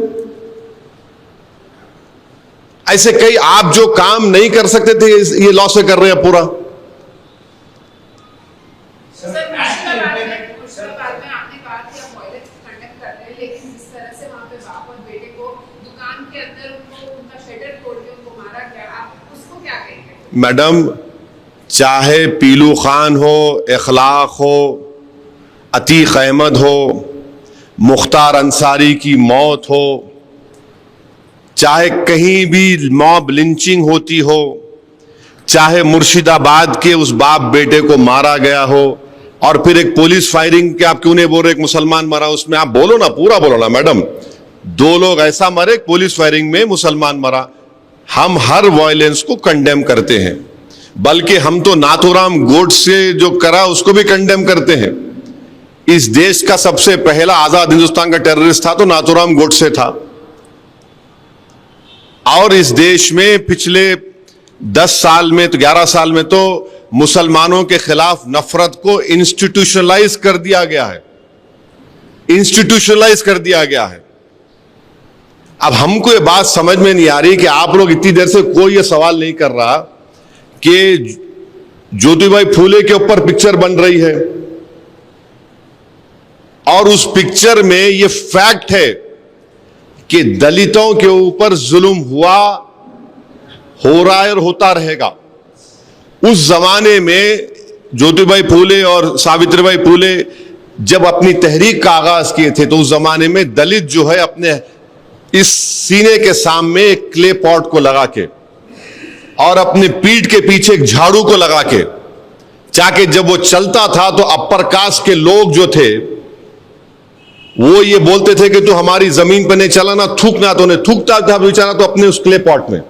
ऐसे कई आप जो काम नहीं कर सकते थे ये लॉ से कर रहे हैं पूरा। मैडम, चाहे पीलू खान हो, इखलाक हो, अतीक अहमद हो, मुख्तार अंसारी की मौत हो, चाहे कहीं भी मॉब लिंचिंग होती हो, चाहे मुर्शिदाबाद के उस बाप बेटे को मारा गया हो, और फिर एक पुलिस फायरिंग के आप क्यों नहीं बोल रहे एक मुसलमान मरा, उसमें आप बोलो ना, पूरा बोलो ना मैडम। दो लोग ऐसा मरे, पुलिस फायरिंग में मुसलमान मरा। हम हर वायलेंस को कंडेम करते हैं, बल्कि हम तो नाथूराम गोडसे जो करा उसको भी कंडेम करते हैं। इस देश का सबसे पहला आजाद हिंदुस्तान का टेररिस्ट था तो नाथूराम गोडसे था। और इस देश में पिछले 10 साल में तो 11 साल में तो मुसलमानों के खिलाफ नफरत को इंस्टीट्यूशनलाइज कर दिया गया है, इंस्टीट्यूशनलाइज कर दिया गया है। अब हमको ये बात समझ में नहीं आ रही कि आप लोग इतनी देर से कोई ये सवाल नहीं कर रहा कि ज्योतिबाई फूले के ऊपर पिक्चर बन रही है और उस पिक्चर में ये फैक्ट है कि दलितों के ऊपर जुल्म हुआ, हो रहा है और होता रहेगा। उस जमाने में ज्योतिबाई फूले और सावित्रीबाई फूले जब अपनी तहरीक का आगाज किए थे तो उस जमाने में दलित जो है अपने इस सीने के सामने एक क्ले पॉट को लगा के और अपने पीठ के पीछे एक झाड़ू को लगा के, ताकि जब वो चलता था तो अपर कास्ट के लोग जो थे वो ये बोलते थे कि तू हमारी जमीन पर नहीं चला ना, थूकना, तो उन्हें थूकता था बेचारा तो अपने उस क्ले पॉट में,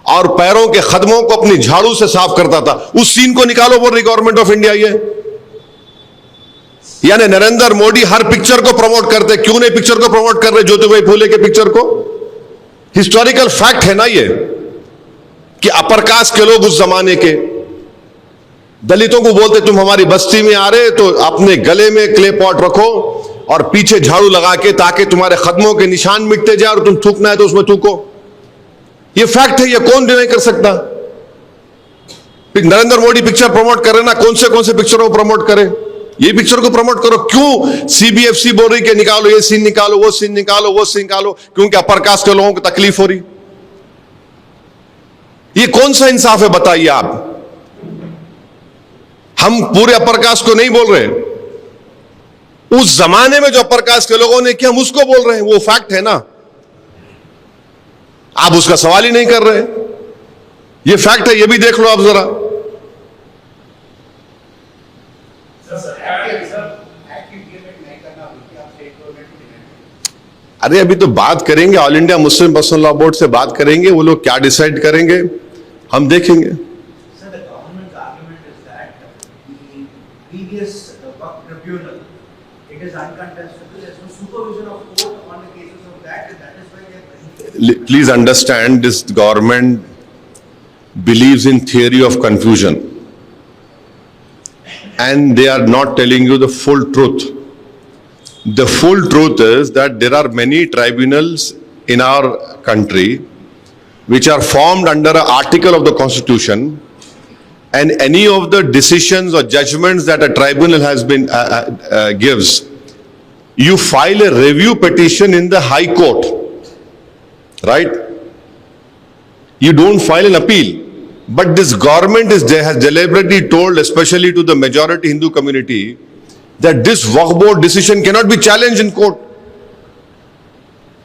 और पैरों के खदमों को अपनी झाड़ू से साफ करता था। उस सीन को निकालो, बोल रही गवर्नमेंट ऑफ इंडिया ये। यानी नरेंद्र मोदी हर पिक्चर को प्रमोट करते, क्यों नहीं पिक्चर को प्रमोट कर रहे ज्योतिबाई फूले के पिक्चर को? हिस्टोरिकल फैक्ट है ना ये कि अपर कास्ट के लोग उस जमाने के दलितों को बोलते तुम हमारी बस्ती में आ रहे तो अपने गले में क्ले पॉट रखो और पीछे झाड़ू लगा के, ताकि तुम्हारे कदमों के निशान मिटते जाए और तुम थूकना है तो उसमें थूको। ये फैक्ट है, ये कौन डिनाई कर सकता? नरेंद्र मोदी पिक्चर प्रमोट करे ना, कौन से पिक्चरों को प्रमोट करे? ये पिक्चर को प्रमोट करो। क्यों सीबीएफसी बोल रही कि निकालो ये सीन, निकालो वो सीन, निकालो वो सीन निकालो? क्योंकि अपर कास्ट के लोगों को तकलीफ हो रही। ये कौन सा इंसाफ है बताइए आप? हम पूरे अपर कास्ट को नहीं बोल रहे, उस जमाने में जो अपर कास्ट के लोगों ने किया हम उसको बोल रहे हैं, वो फैक्ट है ना। आप उसका सवाल ही नहीं कर रहे। ये फैक्ट है, ये भी देख लो आप जरा। अरे अभी तो बात करेंगे, all India Muslim personal law board से बात करेंगे, वो लोग क्या डिसाइड करेंगे हम देखेंगे। Please understand, this government believes in theory of confusion and they are not telling you the full truth. The full truth is that there are many tribunals in our country which are formed under an article of the Constitution, and any of the decisions or judgments that a tribunal has been gives you file a review petition in the High Court, right? You don't file an appeal. But this government has deliberately told, especially to the majority Hindu community, that this Waqf Board decision cannot be challenged in court.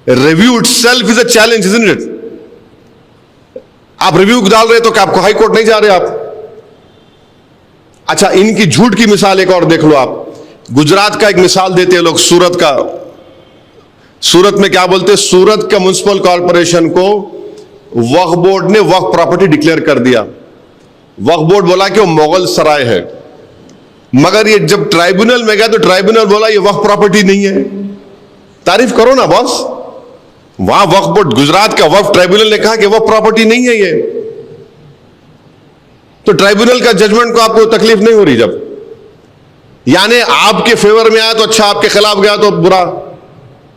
A review itself is a challenge, isn't it? आप review डाल रहे तो क्या आपको high court नहीं जा रहे आप? अच्छा, इनकी झूठ की मिसाल एक और देख लो आप। गुजरात का एक मिसाल देते हैं लोग, सूरत का। सूरत में क्या बोलते हैं? सूरत का म्युनिसिपल कॉर्पोरेशन को वक्फ बोर्ड ने वक्फ प्रॉपर्टी डिक्लेयर कर दिया। वक्फ बोर्ड बोला कि वो मुगल सराय है, मगर ये जब ट्राइब्यूनल में गया तो ट्राइब्यूनल बोला ये वक्फ प्रॉपर्टी नहीं है। तारीफ करो ना बॉस। वहां वक्फ बोर्ड, गुजरात का वक्फ ट्राइब्यूनल ने कहा कि वक्फ प्रॉपर्टी नहीं है ये, तो ट्राइब्यूनल का जजमेंट को आपको तकलीफ नहीं हो रही। जब यानी आपके फेवर में आया तो अच्छा, आपके खिलाफ गया तो बुरा।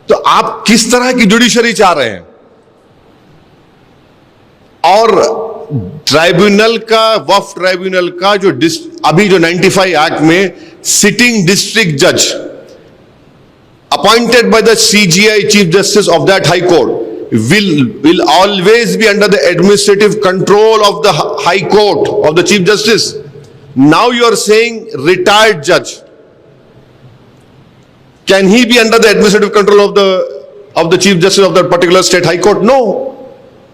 तो आप किस तरह की जुडिशरी चाह रहे हैं? और ट्राइब्यूनल का, वक्फ ट्राइब्यूनल का जो अभी जो 95 एक्ट में सिटिंग डिस्ट्रिक्ट जज appointed by the CGI Chief Justice of that High Court will always be under the administrative control of the High Court of the Chief Justice. Now you are saying retired judge. Can he be under the administrative control of the Chief Justice of that particular state High Court? No,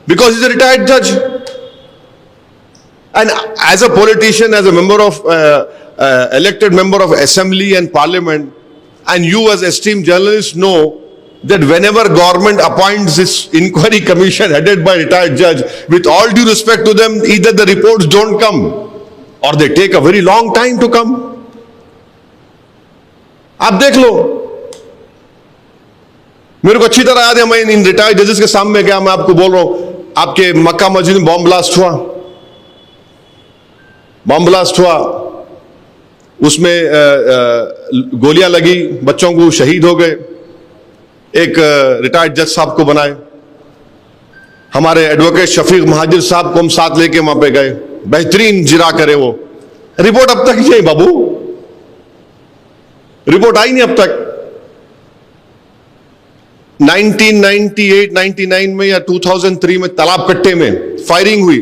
because he's a retired judge. And as a politician, as a member of elected member of Assembly and Parliament, and you as esteemed journalists know that whenever government appoints this inquiry commission headed by retired judge, with all due respect to them, either the reports don't come or they take a very long time to come. आप देख लो, मेरे को अच्छी तरह याद है, मैं इन retired जजेस के सामने गया, मैं आपको बोल रहा हूं, आपके मक्का मस्जिद में बॉम्ब ब्लास्ट हुआ, उसमें गोलियां लगी, बच्चों को शहीद हो गए। एक रिटायर्ड जज साहब को बनाए, हमारे एडवोकेट शफीक महाजिर साहब को हम साथ लेके वहां पे गए, बेहतरीन जिरा करे वो। रिपोर्ट अब तक नहीं बाबू, रिपोर्ट आई नहीं अब तक। 1998-99 में या 2003 में तालाब कट्टे में फायरिंग हुई,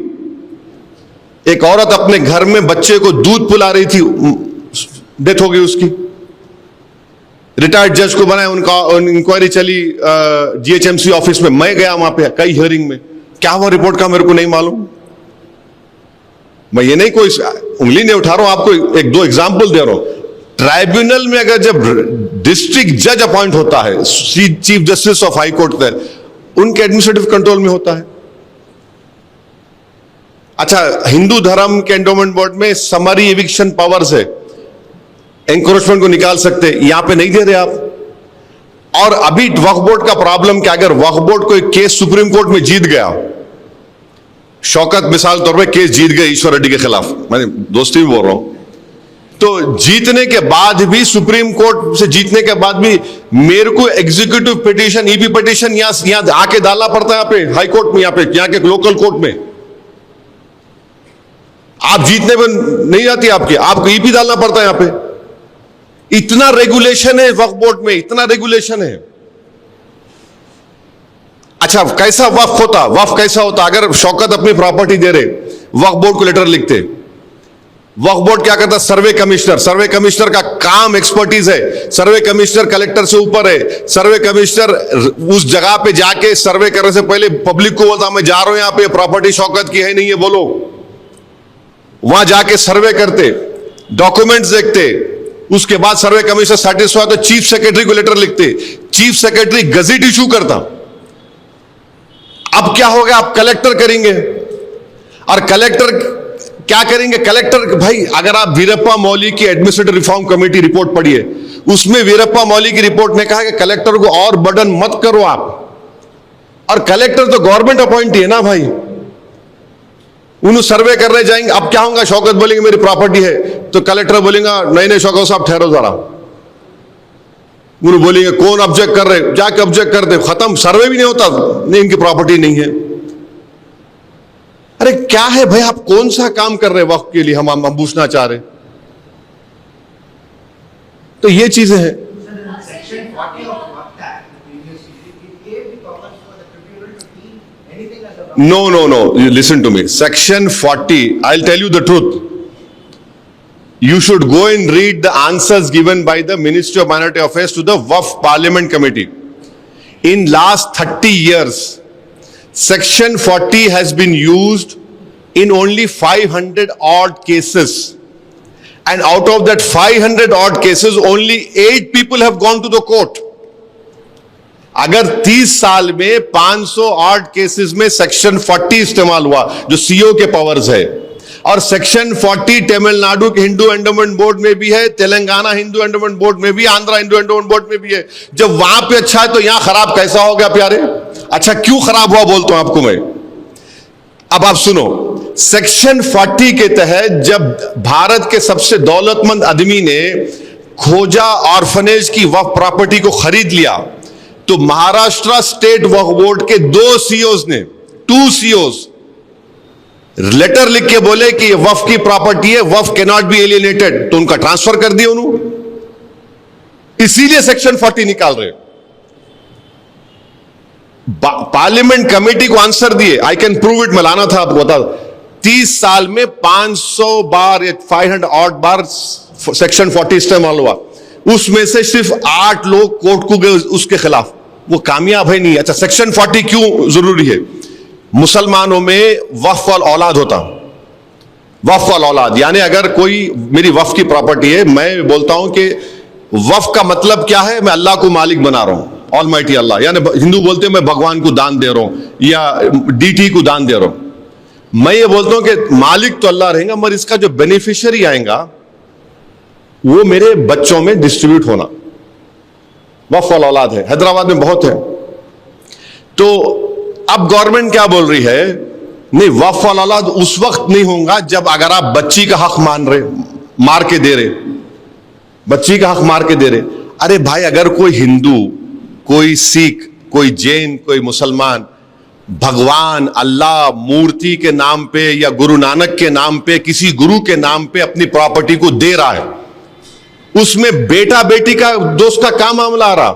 एक औरत अपने घर में बच्चे को दूध पिला रही थी, डेथ हो गई उसकी। रिटायर्ड जज को बनाया, उनका इंक्वायरी चली जीएचएमसी ऑफिस में, मैं गया वहां पे कई हियरिंग में, क्या हुआ रिपोर्ट का मेरे को नहीं मालूम। मैं ये नहीं कोई उंगली नहीं उठा रहा हूं, आपको एक दो एग्जांपल दे रहा हूं। ट्राइब्यूनल में अगर जब डिस्ट्रिक्ट जज अपॉइंट होता है, chief justice of high court का, उनके एडमिनिस्ट्रेटिव कंट्रोल में होता है। अच्छा, हिंदू धर्म के एंडोमेंट बोर्ड में समरी एविक्शन पावर्स है, एंक्रोचमेंट को निकाल सकते, यहां पे नहीं दे रहे आप। और अभी वक्फ बोर्ड का प्रॉब्लम क्या, अगर वक्फ बोर्ड कोई केस सुप्रीम कोर्ट में जीत गया, शौकत मिसाल तौर पे केस जीत गए ईश्वर रेड्डी के खिलाफ, मैं दोस्ती भी बोल रहा हूं, तो जीतने के बाद भी, सुप्रीम कोर्ट से जीतने के बाद भी मेरे को एग्जीक्यूटिव पिटीशन, ईपी पिटीशन यहां आके डालना पड़ता है, यहाँ पे हाई कोर्ट में, यहाँ के लोकल कोर्ट में। आप जीतने में नहीं जाती आपको ईपी डालना पड़ता है यहां पे। इतना रेगुलेशन है वक्फ बोर्ड में, इतना रेगुलेशन है। अच्छा, कैसा वक्फ कैसा होता? अगर शौकत अपनी प्रॉपर्टी दे रहे, वक्फ बोर्ड को लेटर लिखते, वक्फ बोर्ड क्या करता? सर्वे कमिश्नर का काम एक्सपर्टीज है, सर्वे कमिश्नर कलेक्टर से ऊपर है। सर्वे कमिश्नर उस जगह पे जाके सर्वे करने से पहले पब्लिक को बोलता मैं जा रहा हूं, यहां पे प्रॉपर्टी शौकत की है नहीं है बोलो। वहां जाके सर्वे करते, डॉक्यूमेंट्स देखते, उसके बाद सर्वे कमिश्नर सेटिस्फाई तो चीफ सेक्रेटरी को लेटर लिखते, चीफ सेक्रेटरी गजट इशू करता। अब क्या हो गया? आप कलेक्टर करेंगे, और कलेक्टर क्या करेंगे? कलेक्टर भाई, अगर आप वीरप्पा मौली की एडमिनिस्ट्रेटिव रिफॉर्म कमेटी रिपोर्ट पढ़िए, उसमें वीरप्पा मौली की रिपोर्ट ने कहा कि कलेक्टर को और बर्डन मत करो आप। और कलेक्टर तो गवर्नमेंट अपॉइंटी है ना भाई, उन्हें सर्वे करने जाएंगे। अब क्या होगा? शौकत बोलेंगे मेरी प्रॉपर्टी है, तो कलेक्टर बोलेगा नहीं शौकत साहब ठहरो जरा। उन्हें बोलेंगे कौन ऑब्जेक्ट कर रहे, जाके ऑब्जेक्ट कर दे, खत्म, सर्वे भी नहीं होता, नहीं इनकी प्रॉपर्टी नहीं है। अरे क्या है भाई, आप कौन सा काम कर रहे हैं वक्त के लिए, हम पूछना चाह रहे। तो ये चीजें हैं। No. You listen to me. Section 40. I'll tell you the truth. You should go and read the answers given by the Ministry of Minority Affairs to the Waqf Parliament Committee. In last 30 years, Section 40 has been used in only 500 odd cases. And out of that 500 odd cases, only 8 people have gone to the court. अगर 30 साल में 500 odd cases में section 40 इस्तेमाल हुआ, जो CO के powers है, और सेक्शन 40 तमिलनाडु के हिंदू एंडोमेंट बोर्ड में भी है, तेलंगाना हिंदू एंडोमेंट बोर्ड में भी, आंध्रा हिंदू एंडोमेंट बोर्ड में भी है। जब वहां पे अच्छा है तो यहां खराब कैसा हो गया प्यारे? अच्छा क्यों खराब हुआ बोलता हूं आपको मैं। अब आप सुनो, सेक्शन 40 के तहत जब भारत के सबसे दौलतमंद आदमी ने खोजा ऑर्फनेज की वक्फ प्रॉपर्टी को खरीद लिया, तो महाराष्ट्र स्टेट वक्फ बोर्ड के 2 सीओज ने, 2 सीओज लेटर लिख के बोले कि ये वक्फ की प्रॉपर्टी है, वक्फ कैन नॉट बी एलियनेटेड, तो उनका ट्रांसफर कर दिया उन्होंने। इसीलिए सेक्शन 40 निकाल रहे। पार्लियामेंट कमेटी को आंसर दिए, आई कैन प्रूव इट, मैं लाना था आपको बता। 30 साल में 500 बार या 500 ऑड बार सेक्शन 40 इस्तेमाल हुआ, उसमें से सिर्फ 8 लोग कोर्ट को गए उसके खिलाफ, वो कामयाब है नहीं। अच्छा सेक्शन 40 क्यों जरूरी है? मुसलमानों में वक्फ वाल औलाद होता, वक्फ वाल औलाद यानी अगर कोई मेरी वक्फ की प्रॉपर्टी है, मैं बोलता हूं कि वक्फ का मतलब क्या है? मैं अल्लाह को मालिक बना रहा हूं, ऑलमाइटी अल्लाह, यानी हिंदू बोलते हैं मैं भगवान को दान दे रहा हूं या डीटी को दान दे रहा हूं। मैं ये बोलता हूं कि मालिक तो अल्लाह रहेगा, मगर इसका जो बेनिफिशियरी आएगा वो मेरे बच्चों में डिस्ट्रीब्यूट होना। वक्फ वाल औलाद है, हैदराबाद में बहुत है। तो अब गवर्नमेंट क्या बोल रही है? नहीं, वक्फ वाल औलाद उस वक्त नहीं होगा जब अगर आप बच्ची का हक मान रहे, मार के दे रहे, बच्ची का हक मार के दे रहे। अरे भाई, अगर कोई हिंदू, कोई सिख, कोई जैन, कोई मुसलमान भगवान अल्लाह मूर्ति के नाम पे या गुरु नानक के नाम पे, किसी गुरु के नाम पे अपनी प्रॉपर्टी को दे रहा है, उसमें बेटा बेटी का दोस्त का क्या मामला आ रहा?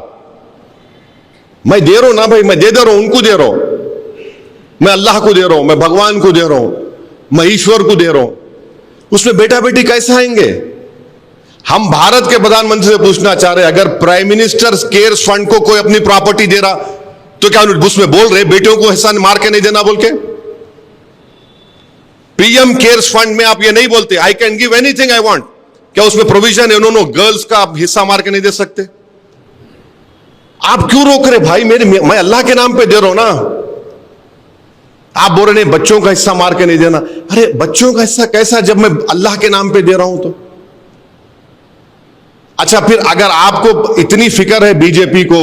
मैं दे रहा हूं ना भाई, मैं दे रहा हूं, उनको दे रहा हूं, मैं अल्लाह को दे रहा हूं, मैं भगवान को दे रहा हूं, मैं ईश्वर को दे रहा हूं, उसमें बेटा बेटी कैसे आएंगे? हम भारत के प्रधानमंत्री से पूछना चाह रहे, अगर प्राइम मिनिस्टर केयर्स फंड को कोई अपनी प्रॉपर्टी दे रहा, तो क्या उसमें बोल रहे बेटियों को हिस्सा मार के नहीं देना बोल के? पीएम केयर्स फंड में आप ये नहीं बोलते I can give anything I want, क्या उसमें प्रोविजन है उन्होंने गर्ल्स का हिस्सा मार के नहीं दे सकते? आप क्यों रोक रहे भाई? मैं अल्लाह के नाम पे दे रहा हूं ना। आप बोल रहे नहीं बच्चों का हिस्सा मार के नहीं देना। अरे बच्चों का हिस्सा कैसा जब मैं अल्लाह के नाम पे दे रहा हूं तो? अच्छा फिर अगर आपको इतनी फिक्र है बीजेपी को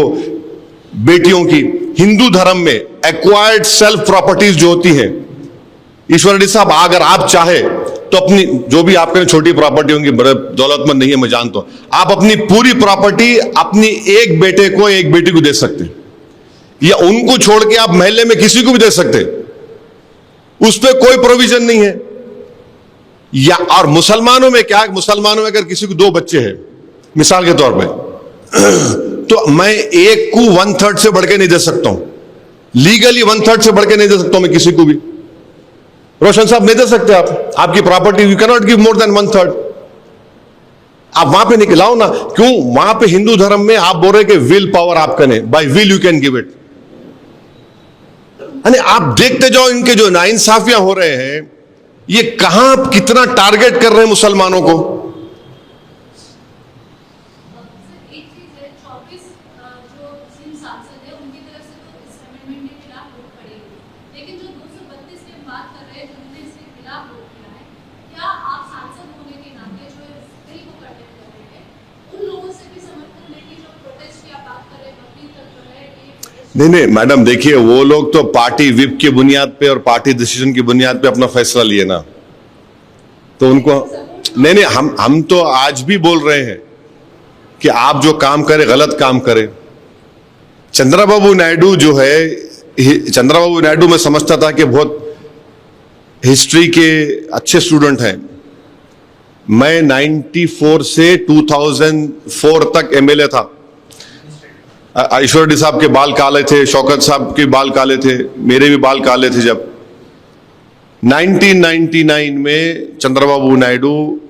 बेटियों की, हिंदू धर्म में एक्वायर्ड सेल्फ प्रॉपर्टीज जो होती हैं, ईश्वर रेड्डी साहब अगर आप चाहे तो अपनी जो भी आपके छोटी प्रॉपर्टी होंगी, बड़े दौलतमंद नहीं है मैं जानता हूं, आप अपनी पूरी प्रॉपर्टी अपनी एक बेटे को एक बेटी को दे सकते, या उनको छोड़ के आप महल्ले में किसी को भी दे सकते, उस पर कोई प्रोविजन नहीं है। या और मुसलमानों में क्या, मुसलमानों में अगर किसी को 2 बच्चे हैं मिसाल के तौर पे, तो मैं एक को 1/3 से बढ़ के नहीं दे सकता हूं, लीगली 1/3 से बढ़ के नहीं दे सकता हूं मैं किसी को भी। रोशन साहब नहीं दे सकते आप, आपकी property you can not give more than 1/3। आप वहां पे निकलाओ ना, क्यों? वहां पे हिंदू धर्म में आप बोल रहे कि विल पावर आपका नहीं, by will you can give it. आप देखते जाओ इनके जो नाइंसाफियां हो रहे हैं, ये कहां कितना टारगेट कर रहे हैं मुसलमानों को। नहीं मैडम, देखिए वो लोग तो पार्टी विप की बुनियाद पे और पार्टी डिसीजन की बुनियाद पे अपना फैसला लिए ना, तो उनको नहीं हम तो आज भी बोल रहे हैं कि आप जो काम करें गलत काम करें। चंद्रबाबू नायडू जो है, चंद्रबाबू नायडू मैं समझता था कि बहुत हिस्ट्री के अच्छे स्टूडेंट हैं। मैं 94 से 2004 तक एमएलए था, ईश्वर रेड्डी साहब के बाल काले थे, शौकत साहब के बाल काले थे, मेरे भी बाल काले थे। जब 1999 में चंद्रबाबू नायडू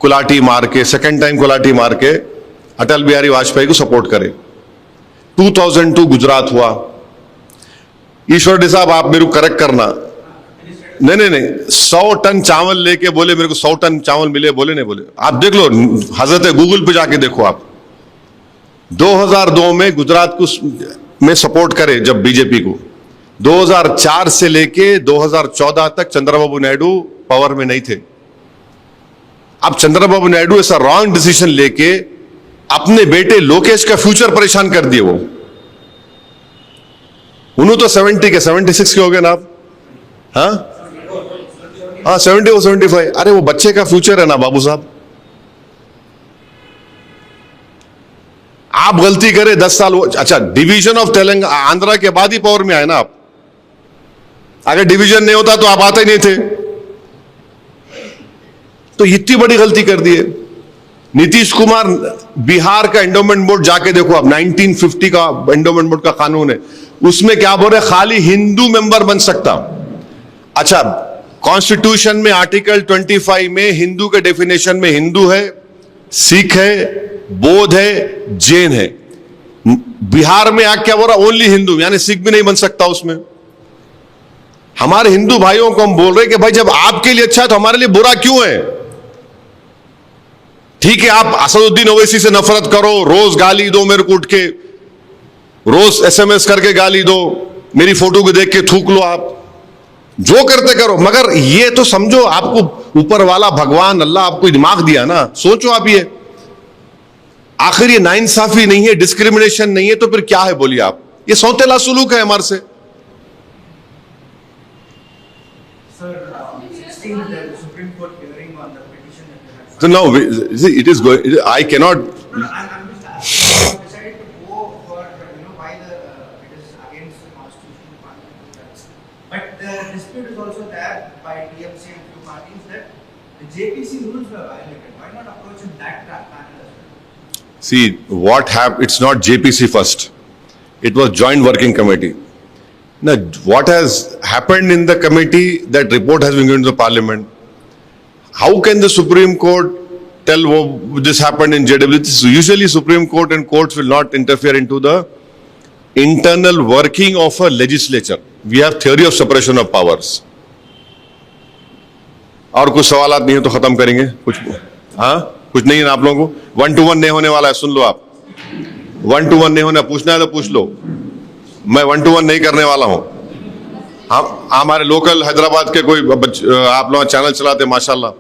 कुलाटी मार के, सेकेंड टाइम कुलाटी मार के अटल बिहारी वाजपेयी को सपोर्ट करे। 2002 गुजरात हुआ। ईश्वर रेड्डी साहब आप मेरे को करेक्ट करना, नहीं 100 टन चावल लेके बोले मेरे को 100 टन चावल मिले, बोले नहीं बोले? आप देख लो, हजरत गूगल पे जाके देखो आप। 2002 में गुजरात को में सपोर्ट करे जब बीजेपी को। 2004 से लेके 2014 तक चंद्रबाबू नायडू पावर में नहीं थे। अब चंद्रबाबू नायडू ऐसा रॉन्ग डिसीजन लेके अपने बेटे लोकेश का फ्यूचर परेशान कर दिए। वो उन्होंने तो 70 के 76 के हो गए ना आप? हाँ 70 और 75। अरे वो बच्चे का फ्यूचर है ना बाबू साहब। आप गलती करें 10 साल, अच्छा डिवीजन ऑफ तेलंगाना आंध्रा के बाद ही पावर में आए ना आप। अगर डिवीजन नहीं होता तो आप आते ही नहीं थे। तो इतनी बड़ी गलती कर दी है। नीतीश कुमार, बिहार का एंडोमेंट बोर्ड जाके देखो आप, 1950 का एंडोमेंट बोर्ड का कानून है, उसमें क्या बोल रहे? खाली हिंदू मेंबर बन सकता। अच्छा, कॉन्स्टिट्यूशन में आर्टिकल 25 में हिंदू के डेफिनेशन में हिंदू है, सिख है, बौद्ध है, जैन है। बिहार में आग क्या बोल रहा? ओनली हिंदू, यानी सिख भी नहीं बन सकता उसमें। हमारे हिंदू भाइयों को हम बोल रहे कि भाई जब आपके लिए अच्छा है तो हमारे लिए बुरा क्यों है? ठीक है, आप असदुद्दीन ओवैसी से नफरत करो, रोज गाली दो मेरे को उठ के, रोज SMS करके गाली दो, मेरी फोटो को देख के थूक लो, आप जो करते करो, मगर ये तो समझो आपको ऊपर वाला भगवान अल्लाह आपको दिमाग दिया ना, सोचो आप ये। आखिर ये नाइंसाफी नहीं है, डिस्क्रिमिनेशन नहीं है, तो फिर क्या है बोलिए आप? ये सौतेला सुलूक है हमारे से। So now, see, it is going. I cannot. I'm just decided to go for why it is against the constitutional parliament. But the dispute is also there by TMC and few parties that the JPC rules were violated. Why not approach in that panel as well? See, what happened? It's not JPC first. It was Joint Working Committee. Now, what has happened in the committee? That report has been given to the Parliament. How can the Supreme Court tell this happened in JWC? Usually Supreme Court and courts will not interfere into the internal working of a legislature. We have theory of separation of powers. और कुछ सवालात नहीं है तो खत्म करेंगे। कुछ कुछ नहीं है ना आप लोगों को? 1-to-1 नहीं होने वाला है, सुन लो आप। 1-to-1 नहीं होना, पूछना है तो पूछ लो। मैं 1-to-1 नहीं करने वाला हूं। हम हमारे लोकल हैदराबाद के कोई आप लोग चैनल चलाते, माशाल्लाह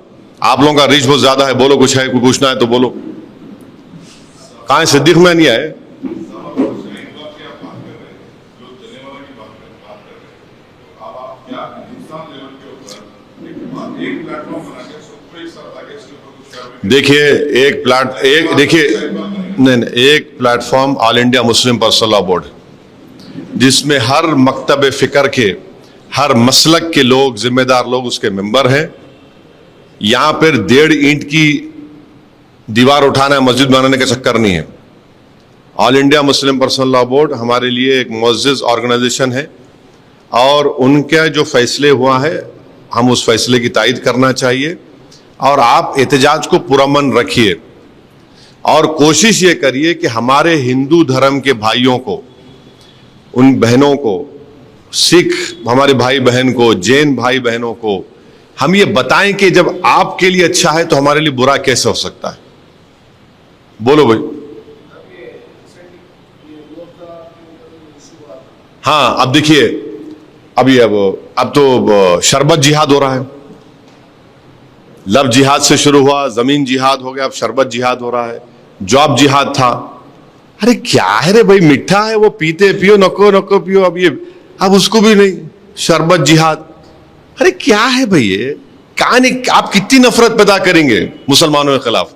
आप लोगों का रीच बहुत ज्यादा है, बोलो कुछ है, कोई पूछना है तो बोलो। कहां है सिद्दीक? में नहीं आए। देखिए एक platform all India Muslim personal law board, जिसमें हर मकतब फिक्र के, हर मसलक के लोग, जिम्मेदार लोग उसके मेंबर हैं। यहां पर 1.5 ईंट की दीवार उठाना है, मस्जिद बनाने का चक्कर नहीं है। All India Muslim personal law board हमारे लिए एक मुअज़्ज़िज़ ऑर्गेनाइजेशन है और उनका जो फैसले हुआ है हम उस फैसले की तायद करना चाहिए। और आप एहतजाज को पुरअमन रखिए और कोशिश ये करिए कि हमारे हिंदू धर्म के भाइयों को, उन बहनों को, सिख हमारे भाई बहन को, जैन भाई बहनों को हम ये बताएं कि जब आपके लिए अच्छा है तो हमारे लिए बुरा कैसे हो सकता है? बोलो भाई। हाँ, अब देखिए, अब तो शरबत जिहाद हो रहा है। लव जिहाद से शुरू हुआ, जमीन जिहाद हो गया, अब शरबत जिहाद हो रहा है। जॉब जिहाद था। अरे क्या है रे भाई, मीठा है वो, पीते पियो, नको नको पियो। अब उसको भी नहीं, शरबत जिहाद। अरे क्या है भाई ये? कहानी, आप कितनी नफरत पैदा करेंगे मुसलमानों के खिलाफ?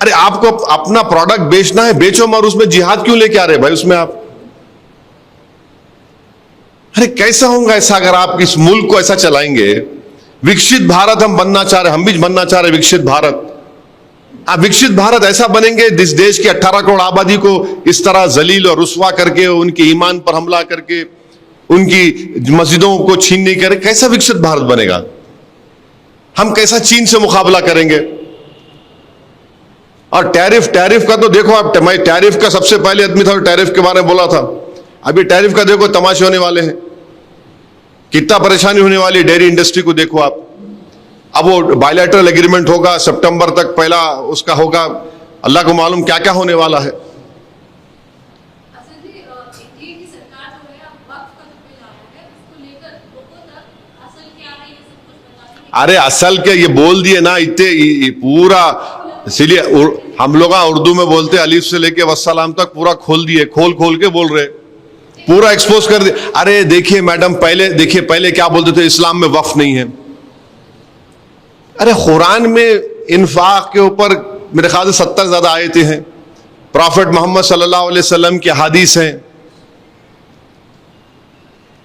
अरे आपको अपना प्रोडक्ट बेचना है, बेचो, मगर उसमें जिहाद क्यों लेके आ रहे भाई उसमें आप? अरे कैसा होगा ऐसा अगर आप इस मुल्क को ऐसा चलाएंगे? विकसित भारत हम बनना चाह रहे, हम भी बनना चाह रहे विकसित भारत। आप विकसित भारत ऐसा बनेंगे इस देश की 18 करोड़ आबादी को इस तरह जलील और रुस्वा करके, उनके ईमान पर हमला करके, उनकी मस्जिदों को छीनने कर, कैसा विकसित भारत बनेगा? हम कैसा चीन से मुकाबला करेंगे? और टैरिफ का तो देखो आप, मैं टैरिफ का सबसे पहले आदमी था, टैरिफ के बारे में बोला था। अभी टैरिफ का देखो तमाशे होने वाले हैं, कितना परेशानी होने वाली है डेयरी इंडस्ट्री को देखो आप। अब वो बायलैटरल एग्रीमेंट होगा, सितंबर तक पहला उसका होगा, अल्लाह को मालूम क्या क्या होने वाला है। अरे असल के ये बोल दिए ना इतने पूरा, इसीलिए हम लोग उर्दू में बोलते अलीफ से लेके वस्सलाम तक पूरा खोल दिए, खोल खोल के बोल रहे, पूरा एक्सपोज कर दिए। अरे देखिए मैडम, पहले क्या बोलते थे, इस्लाम में वक्फ नहीं है। अरे कुरान में इन्फाक के ऊपर मेरे ख्याल से 70 ज्यादा आयतें हैं, प्रॉफेट मोहम्मद सल्लल्लाहु अलैहि वसल्लम की हदीस हैं।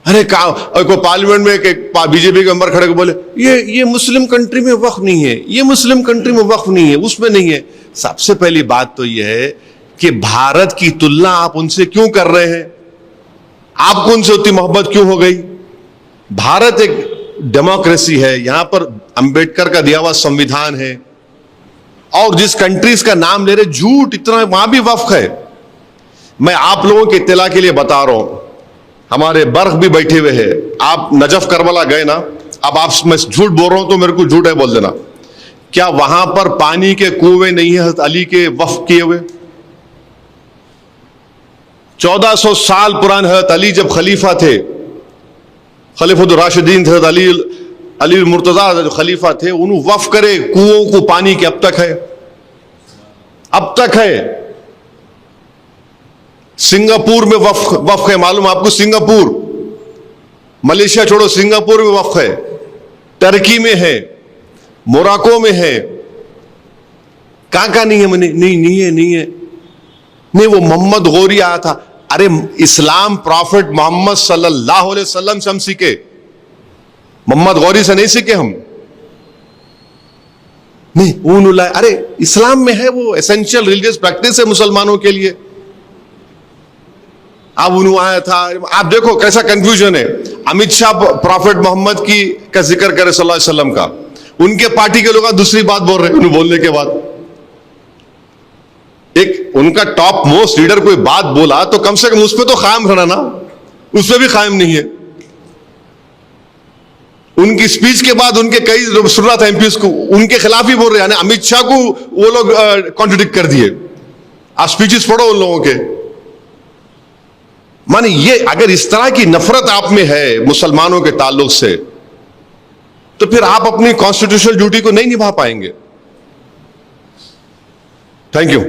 अरे को पार्लियामेंट में एक बीजेपी के मेंबर खड़े को बोले ये मुस्लिम कंट्री में वक्फ नहीं है, ये मुस्लिम कंट्री में वक्फ नहीं है, उसमें नहीं है। सबसे पहली बात तो यह है कि भारत की तुलना आप उनसे क्यों कर रहे हैं? आपको उनसे उतनी मोहब्बत क्यों हो गई? भारत एक डेमोक्रेसी है, यहां पर अंबेडकर का दिया हुआ संविधान है, और जिस कंट्रीज का नाम ले रहे झूठ इतना, वहां भी वक्फ है। मैं आप लोगों के इत्तला के लिए बता रहा हूं, हमारे बर्ख भी बैठे हुए हैं, आप नजफ करबला गए ना, अब आप, मैं झूठ बोल रहा हूं तो मेरे को झूठ है बोल देना, क्या वहां पर पानी के कुएं नहीं है हज़रत अली के वक्फ किए हुए? 1400 साल पुराने हज़रत अली जब खलीफा थे, खलीफतुर राशिदीन थे, अली मुर्तजा जो खलीफा थे, उन्होंने वक्फ करे कुओं को पानी के, अब तक है। सिंगापुर में वक्फ है, मालूम आपको? सिंगापुर, मलेशिया छोड़ो, सिंगापुर में वक्फ है, टर्की में है, मोरक्को में है, कहां नहीं है? नहीं है। वो मोहम्मद गौरी आया था। अरे इस्लाम प्रॉफिट मोहम्मद सल्लल्लाहु अलैहि वसल्लम से हम सीखे, मोहम्मद गौरी से नहीं सीखे हम। नहीं, अरे इस्लाम में है, वो एसेंशियल रिलीजियस प्रैक्टिस है मुसलमानों के लिए। अब उन्होंने आया था, आप देखो कैसा कंफ्यूजन है। अमित शाह प्रॉफिट मोहम्मद की का जिक्र करे सल्लल्लाहु अलैहि वसल्लम का, उनके पार्टी के लोग दूसरी बात बोल रहे हैं। उन्हें बोलने के बाद एक उनका टॉप मोस्ट लीडर कोई बात बोला तो कम से कम उस पर तो कायम रहना ना, उस पर भी कायम नहीं है। उनकी स्पीच के बाद उनके कई सुन रहा था एमपीज को, उनके खिलाफ ही बोल रहे हैं। अमित शाह को वो लोग कॉन्ट्रडिक्ट कर दिए। आप स्पीचेस पढ़ो उन लोगों के। माने ये अगर इस तरह की नफरत आप में है मुसलमानों के ताल्लुक से, तो फिर आप अपनी कॉन्स्टिट्यूशनल ड्यूटी को नहीं निभा पाएंगे। Thank you.